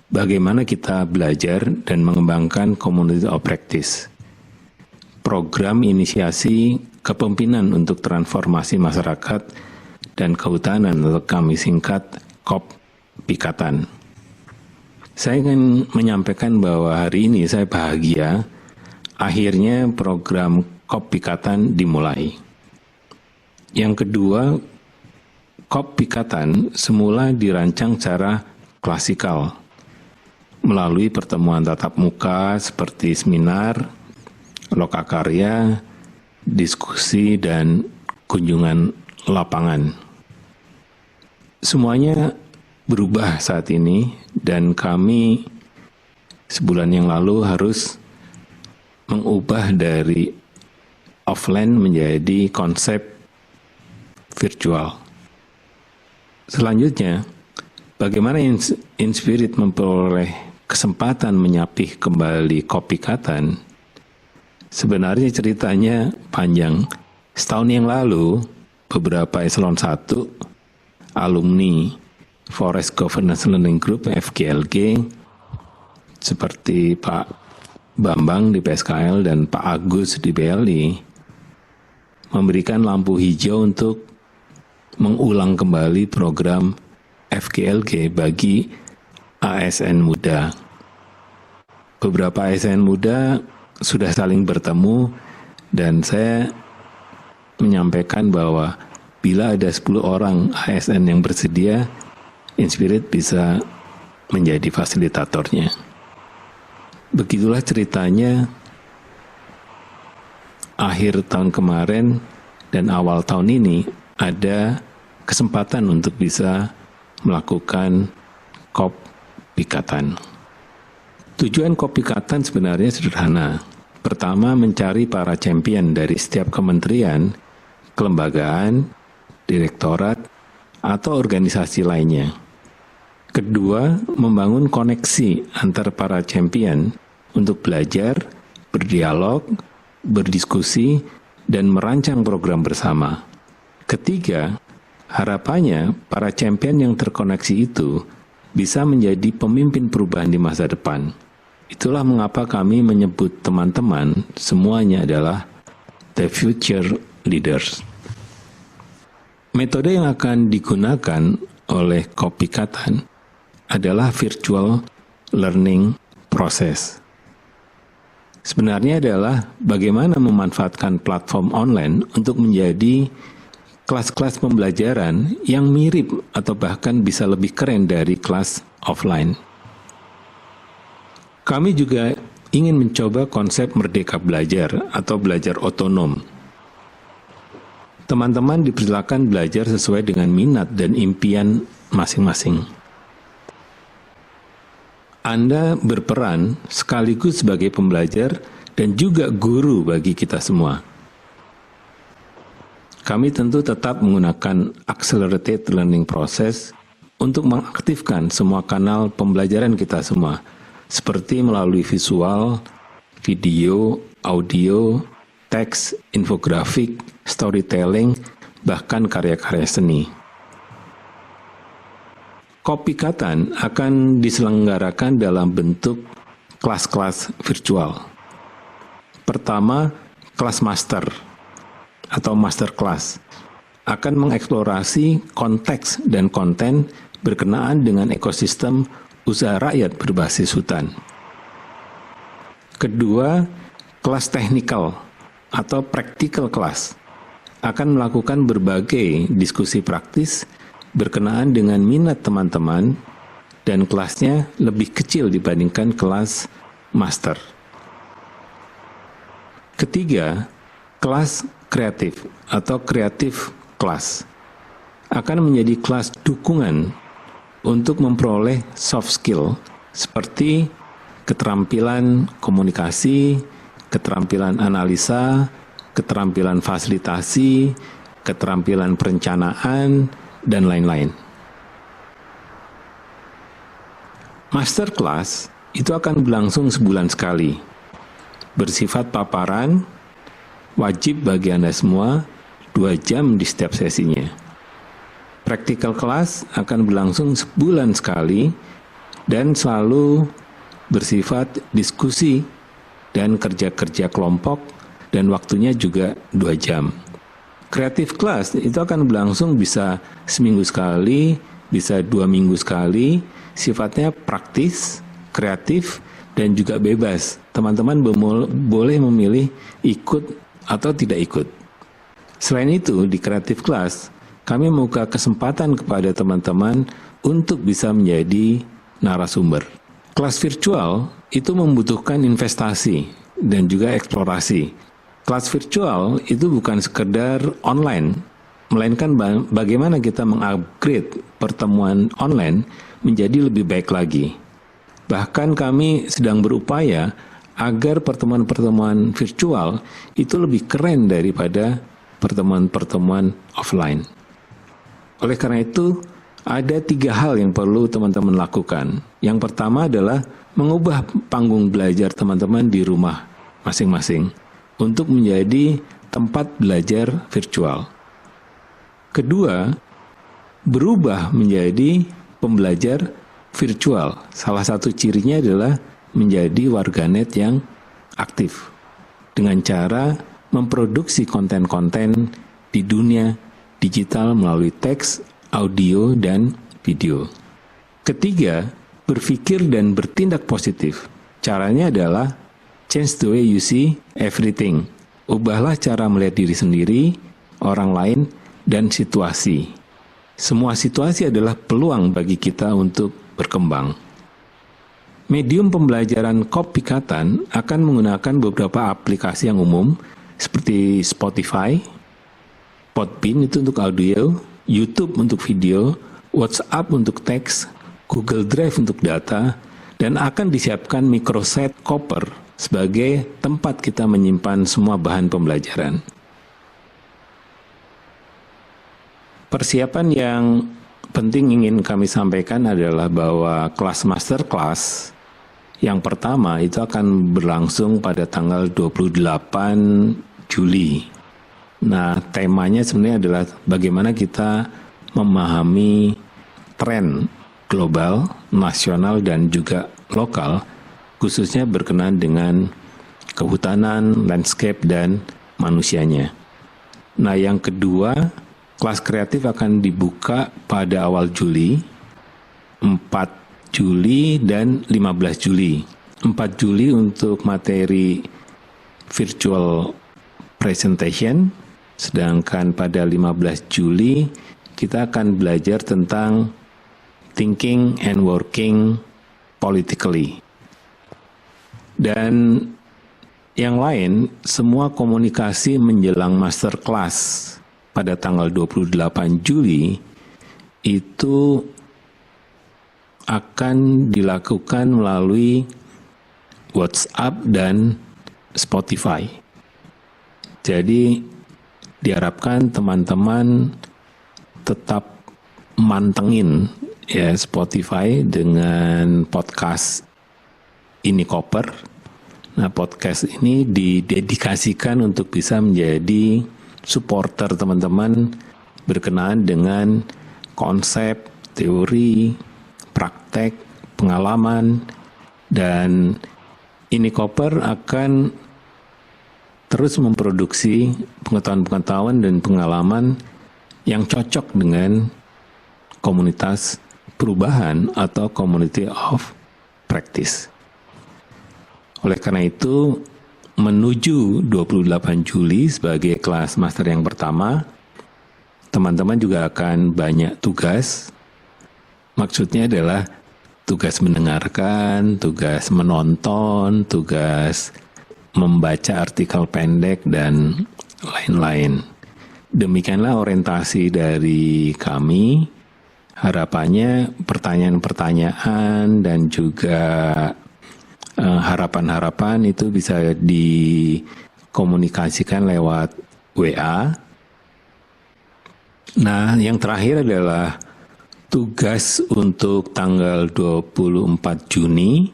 bagaimana kita belajar dan mengembangkan community of practice, program inisiasi kepemimpinan untuk transformasi masyarakat dan kehutanan atau kami singkat COP Pikatan. Saya ingin menyampaikan bahwa hari ini saya bahagia akhirnya program COP Pikatan dimulai. Yang kedua, COP Pikatan semula dirancang secara klasikal melalui pertemuan tatap muka seperti seminar, lokakarya, diskusi, dan kunjungan lapangan. Semuanya berubah saat ini dan kami sebulan yang lalu harus mengubah dari offline menjadi konsep virtual. Selanjutnya, bagaimana Inspirit memperoleh kesempatan menyapih kembali COP Pikatan? Sebenarnya ceritanya panjang. Setahun yang lalu, beberapa eselon 1 alumni Forest Governance Learning Group FGLG seperti Pak Bambang di PSKL dan Pak Agus di BLI memberikan lampu hijau untuk mengulang kembali program FGLG bagi ASN muda. Beberapa ASN muda sudah saling bertemu dan saya menyampaikan bahwa bila ada 10 orang ASN yang bersedia, Inspirit bisa menjadi fasilitatornya. Begitulah ceritanya akhir tahun kemarin dan awal tahun ini ada kesempatan untuk bisa melakukan COP Pikatan. Tujuan COP Pikatan sebenarnya sederhana. Pertama, mencari para champion dari setiap kementerian, kelembagaan, direktorat, atau organisasi lainnya. Kedua, membangun koneksi antar para champion untuk belajar, berdialog, berdiskusi, dan merancang program bersama. Ketiga, harapannya para champion yang terkoneksi itu bisa menjadi pemimpin perubahan di masa depan. Itulah mengapa kami menyebut teman-teman semuanya adalah the future leaders. Metode yang akan digunakan oleh COP Pikatan adalah virtual learning process. Sebenarnya adalah bagaimana memanfaatkan platform online untuk menjadi kelas-kelas pembelajaran yang mirip atau bahkan bisa lebih keren dari kelas offline. Kami juga ingin mencoba konsep merdeka belajar atau belajar otonom. Teman-teman dipersilakan belajar sesuai dengan minat dan impian masing-masing. Anda berperan sekaligus sebagai pembelajar dan juga guru bagi kita semua. Kami tentu tetap menggunakan accelerated learning process untuk mengaktifkan semua kanal pembelajaran kita semua, seperti melalui visual, video, audio, teks, infografik, storytelling, bahkan karya-karya seni. COP Pikatan akan diselenggarakan dalam bentuk kelas-kelas virtual. Pertama, kelas master atau master class akan mengeksplorasi konteks dan konten berkenaan dengan ekosistem usaha rakyat berbasis hutan. Kedua, kelas technical atau practical class akan melakukan berbagai diskusi praktis berkenaan dengan minat teman-teman dan kelasnya lebih kecil dibandingkan kelas master. Ketiga, kelas kreatif atau kreatif kelas akan menjadi kelas dukungan untuk memperoleh soft skill seperti keterampilan komunikasi, keterampilan analisa, keterampilan fasilitasi, keterampilan perencanaan, dan lain-lain. Masterclass itu akan berlangsung sebulan sekali. Bersifat paparan, wajib bagi Anda semua 2 jam di setiap sesinya. Practical class akan berlangsung sebulan sekali dan selalu bersifat diskusi dan kerja-kerja kelompok dan waktunya juga 2 jam. Creative class itu akan berlangsung bisa seminggu sekali, bisa 2 minggu sekali, sifatnya praktis, kreatif, dan juga bebas. Teman-teman boleh memilih ikut atau tidak ikut. Selain itu, di Creative Class, kami membuka kesempatan kepada teman-teman untuk bisa menjadi narasumber. Kelas virtual itu membutuhkan investasi dan juga eksplorasi. Kelas virtual itu bukan sekedar online, melainkan bagaimana kita mengupgrade pertemuan online menjadi lebih baik lagi. Bahkan kami sedang berupaya agar pertemuan-pertemuan virtual itu lebih keren daripada pertemuan-pertemuan offline. Oleh karena itu, ada 3 hal yang perlu teman-teman lakukan. Yang pertama adalah mengubah panggung belajar teman-teman di rumah masing-masing untuk menjadi tempat belajar virtual. Kedua, berubah menjadi pembelajar virtual. Salah satu cirinya adalah menjadi warganet yang aktif dengan cara memproduksi konten-konten di dunia digital melalui teks, audio, dan video. Ketiga, berpikir dan bertindak positif. Caranya adalah change the way you see everything. Ubahlah cara melihat diri sendiri, orang lain, dan situasi. Semua situasi adalah peluang bagi kita untuk berkembang. Medium pembelajaran Kopikatan akan menggunakan beberapa aplikasi yang umum seperti Spotify, Podbean itu untuk audio, YouTube untuk video, WhatsApp untuk teks, Google Drive untuk data, dan akan disiapkan microsite Copper sebagai tempat kita menyimpan semua bahan pembelajaran. Persiapan yang penting ingin kami sampaikan adalah bahwa kelas masterclass yang pertama itu akan berlangsung pada tanggal 28 Juli. Nah, temanya sebenarnya adalah bagaimana kita memahami tren global, nasional, dan juga lokal, khususnya berkenaan dengan kehutanan, landscape, dan manusianya. Nah, yang kedua, kelas kreatif akan dibuka pada awal Juli, 4 Juli dan 15 Juli. 4 Juli untuk materi virtual presentation, sedangkan pada 15 Juli kita akan belajar tentang thinking and working politically. Dan yang lain, semua komunikasi menjelang masterclass pada tanggal 28 Juli itu akan dilakukan melalui WhatsApp dan Spotify. Jadi diharapkan teman-teman tetap mantengin ya Spotify dengan podcast ini Koper. Nah, podcast ini didedikasikan untuk bisa menjadi supporter teman-teman berkenaan dengan konsep, teori, praktek, pengalaman, dan ini Koper akan terus memproduksi pengetahuan-pengetahuan dan pengalaman yang cocok dengan komunitas perubahan atau community of practice. Oleh karena itu, menuju 28 Juli sebagai kelas master yang pertama, teman-teman juga akan banyak tugas. Maksudnya adalah tugas mendengarkan, tugas menonton, tugas membaca artikel pendek, dan lain-lain. Demikianlah orientasi dari kami. Harapannya pertanyaan-pertanyaan dan juga harapan-harapan itu bisa dikomunikasikan lewat WA Nah, yang terakhir adalah tugas untuk tanggal 24 Juni.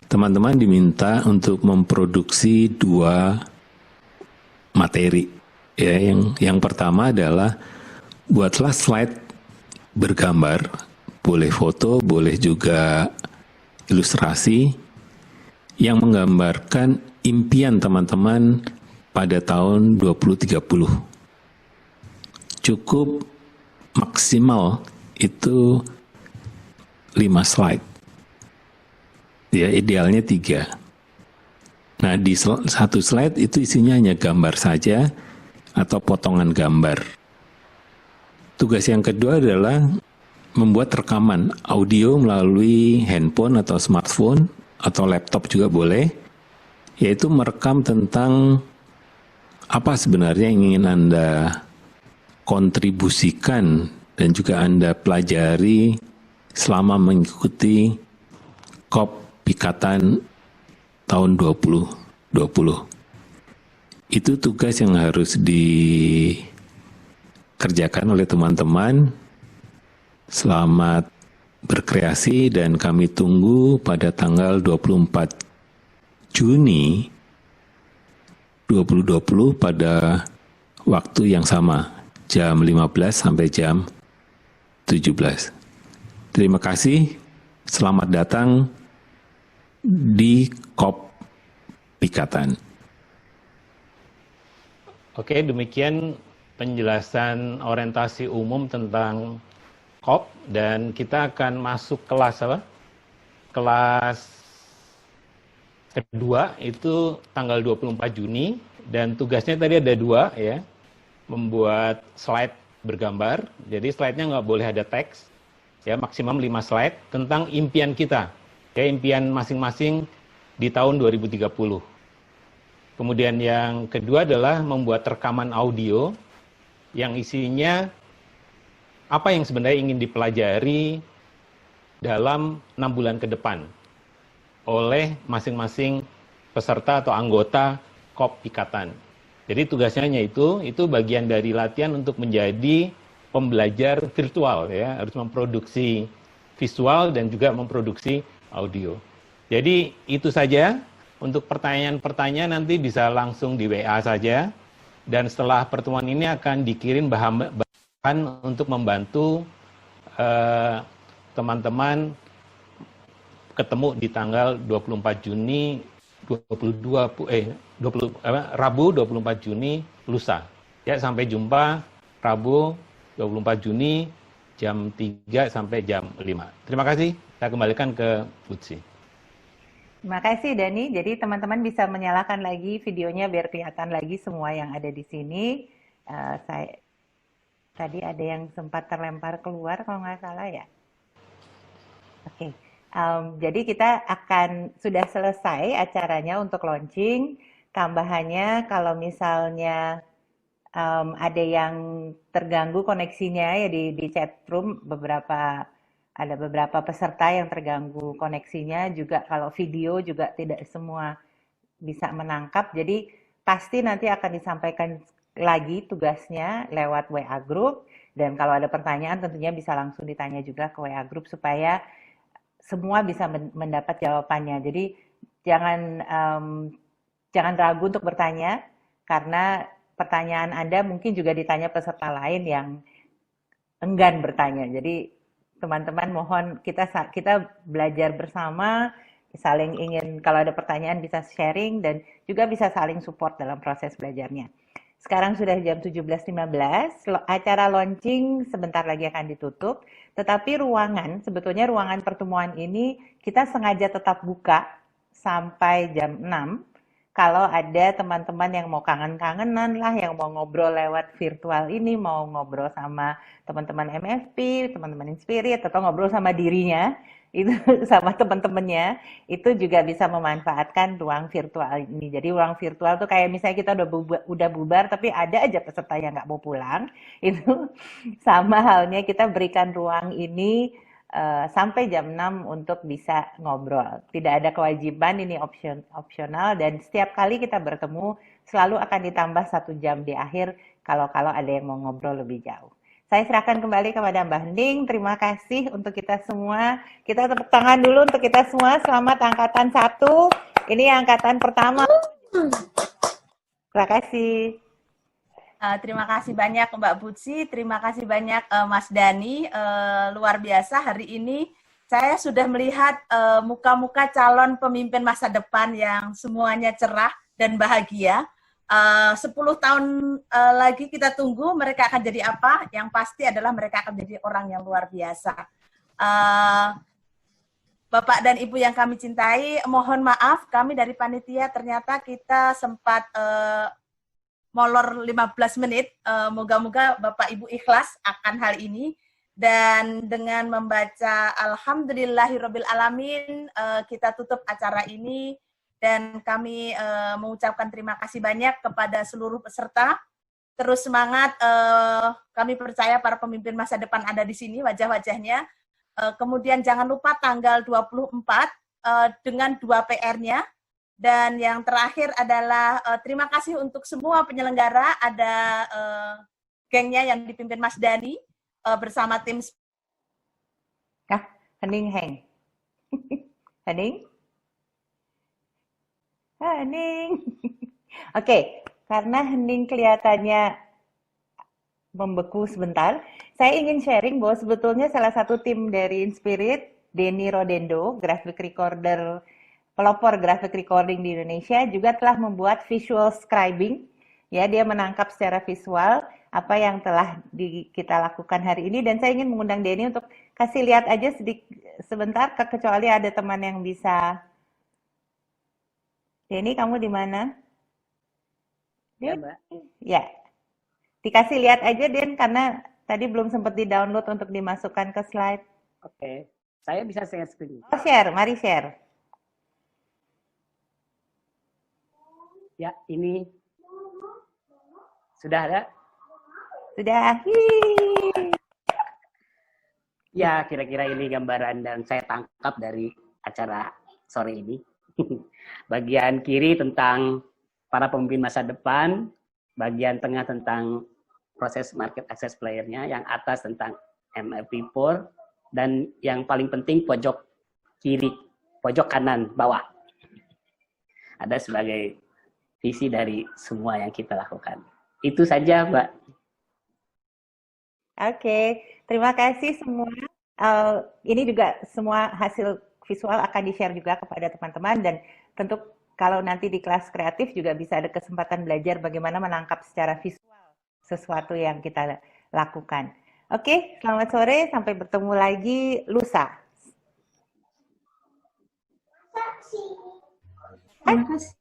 Teman-teman diminta untuk memproduksi 2 materi. Ya, yang pertama adalah buatlah slide bergambar, boleh foto, boleh juga ilustrasi yang menggambarkan impian teman-teman pada tahun 2030. Cukup maksimal itu 5 slide. Ya, idealnya 3. Nah, di satu slide itu isinya hanya gambar saja atau potongan gambar. Tugas yang kedua adalah membuat rekaman audio melalui handphone atau smartphone atau laptop juga boleh, yaitu merekam tentang apa sebenarnya yang ingin Anda kontribusikan dan juga Anda pelajari selama mengikuti COP Pikatan tahun 2020. Itu tugas yang harus dikerjakan oleh teman-teman. Selamat berkreasi dan kami tunggu pada tanggal 24 Juni 2020 pada waktu yang sama, jam 15 sampai jam 17. Terima kasih, selamat datang di COP Pikatan. Oke, demikian penjelasan orientasi umum tentang COP, dan kita akan masuk kelas apa? Kelas kedua itu tanggal 24 Juni, dan tugasnya tadi ada 2 ya. Membuat slide bergambar. Jadi slide-nya nggak boleh ada teks. Ya, maksimum 5 slide tentang impian kita. Ya, impian masing-masing di tahun 2030. Kemudian yang kedua adalah membuat rekaman audio yang isinya apa yang sebenarnya ingin dipelajari dalam 6 bulan ke depan oleh masing-masing peserta atau anggota COP Pikatan. Jadi tugasnya hanya itu bagian dari latihan untuk menjadi pembelajar virtual ya, harus memproduksi visual dan juga memproduksi audio. Jadi itu saja, untuk pertanyaan-pertanyaan nanti bisa langsung di WA saja, dan setelah pertemuan ini akan dikirim bahan untuk membantu teman-teman ketemu di tanggal 24 Juni Rabu 24 Juni lusa. Ya, sampai jumpa Rabu 24 Juni jam 3 sampai jam 5. Terima kasih. Saya kembalikan ke Butsi. Terima kasih Dani. Jadi teman-teman bisa menyalakan lagi videonya biar kelihatan lagi semua yang ada di sini. Tadi ada yang sempat terlempar keluar kalau nggak salah ya. Oke. Jadi kita sudah selesai acaranya untuk launching. Tambahannya kalau misalnya ada yang terganggu koneksinya ya di chat room, ada beberapa peserta yang terganggu koneksinya, juga kalau video juga tidak semua bisa menangkap. Jadi pasti nanti akan disampaikan lagi tugasnya lewat WA group, dan kalau ada pertanyaan tentunya bisa langsung ditanya juga ke WA group supaya semua bisa mendapat jawabannya. Jadi jangan ragu untuk bertanya, karena pertanyaan Anda mungkin juga ditanya peserta lain yang enggan bertanya. Jadi teman-teman mohon kita belajar bersama, saling ingin kalau ada pertanyaan bisa sharing dan juga bisa saling support dalam proses belajarnya. Sekarang sudah jam 17.15, acara launching sebentar lagi akan ditutup, tetapi sebetulnya ruangan pertemuan ini kita sengaja tetap buka sampai jam 6. Kalau ada teman-teman yang mau kangen-kangenan lah, yang mau ngobrol lewat virtual ini, mau ngobrol sama teman-teman MFP, teman-teman Inspirit, atau ngobrol sama dirinya, itu sama teman-temannya, itu juga bisa memanfaatkan ruang virtual ini. Jadi ruang virtual tuh kayak misalnya kita udah bubar, tapi ada aja peserta yang nggak mau pulang, itu sama halnya kita berikan ruang ini sampai jam 6 untuk bisa ngobrol. Tidak ada kewajiban, ini opsional, dan setiap kali kita bertemu selalu akan ditambah 1 jam di akhir kalau ada yang mau ngobrol lebih jauh. Saya serahkan kembali kepada Mbak Hening. Terima kasih untuk kita semua. Kita tepuk tangan dulu untuk kita semua. Selamat angkatan 1. Ini angkatan pertama. Terima kasih. Terima kasih banyak Mbak Butsi, terima kasih banyak Mas Dani. Luar biasa hari ini saya sudah melihat muka-muka calon pemimpin masa depan yang semuanya cerah dan bahagia. 10 tahun lagi kita tunggu mereka akan jadi apa. Yang pasti adalah mereka akan jadi orang yang luar biasa. Bapak dan Ibu yang kami cintai, mohon maaf kami dari panitia ternyata kita sempat molor 15 menit. Moga-moga Bapak Ibu ikhlas akan hal ini. Dan dengan membaca Alhamdulillahirabbil alamin, kita tutup acara ini. Dan kami mengucapkan terima kasih banyak kepada seluruh peserta. Terus semangat, kami percaya para pemimpin masa depan ada di sini, wajah-wajahnya. Kemudian jangan lupa tanggal 24 dengan 2 PR-nya. Dan yang terakhir adalah terima kasih untuk semua penyelenggara, ada gengnya yang dipimpin Mas Dani bersama tim. Hening Heng. Hening? Hening. Oke, karena Hening kelihatannya membeku sebentar, saya ingin sharing bahwa sebetulnya salah satu tim dari Inspirit, Denny Rodendo, graphic recorder, pelopor graphic recording di Indonesia, juga telah membuat visual scribing. Ya, dia menangkap secara visual apa yang telah kita lakukan hari ini, dan saya ingin mengundang Denny untuk kasih lihat aja sebentar, kecuali ada teman yang bisa. Denny, kamu di mana? Ya, Mbak. Ya. Dikasih lihat aja, Den, karena tadi belum sempat di-download untuk dimasukkan ke slide. Oke. Saya bisa share screen. Oh, share. Mari share. Ya, ini sudah ada? Sudah. Hii. Ya, kira-kira ini gambaran dan saya tangkap dari acara sore ini. Bagian kiri tentang para pemimpin masa depan, bagian tengah tentang proses market access player-nya, yang atas tentang MFP4, dan yang paling penting pojok kiri, pojok kanan bawah. Ada sebagai visi dari semua yang kita lakukan. Itu saja, Mbak. Oke, terima kasih semua. Ini juga semua hasil visual akan di-share juga kepada teman-teman, dan tentu kalau nanti di kelas kreatif juga bisa ada kesempatan belajar bagaimana menangkap secara visual sesuatu yang kita lakukan. Oke, selamat sore, sampai bertemu lagi lusa. Terima kasih.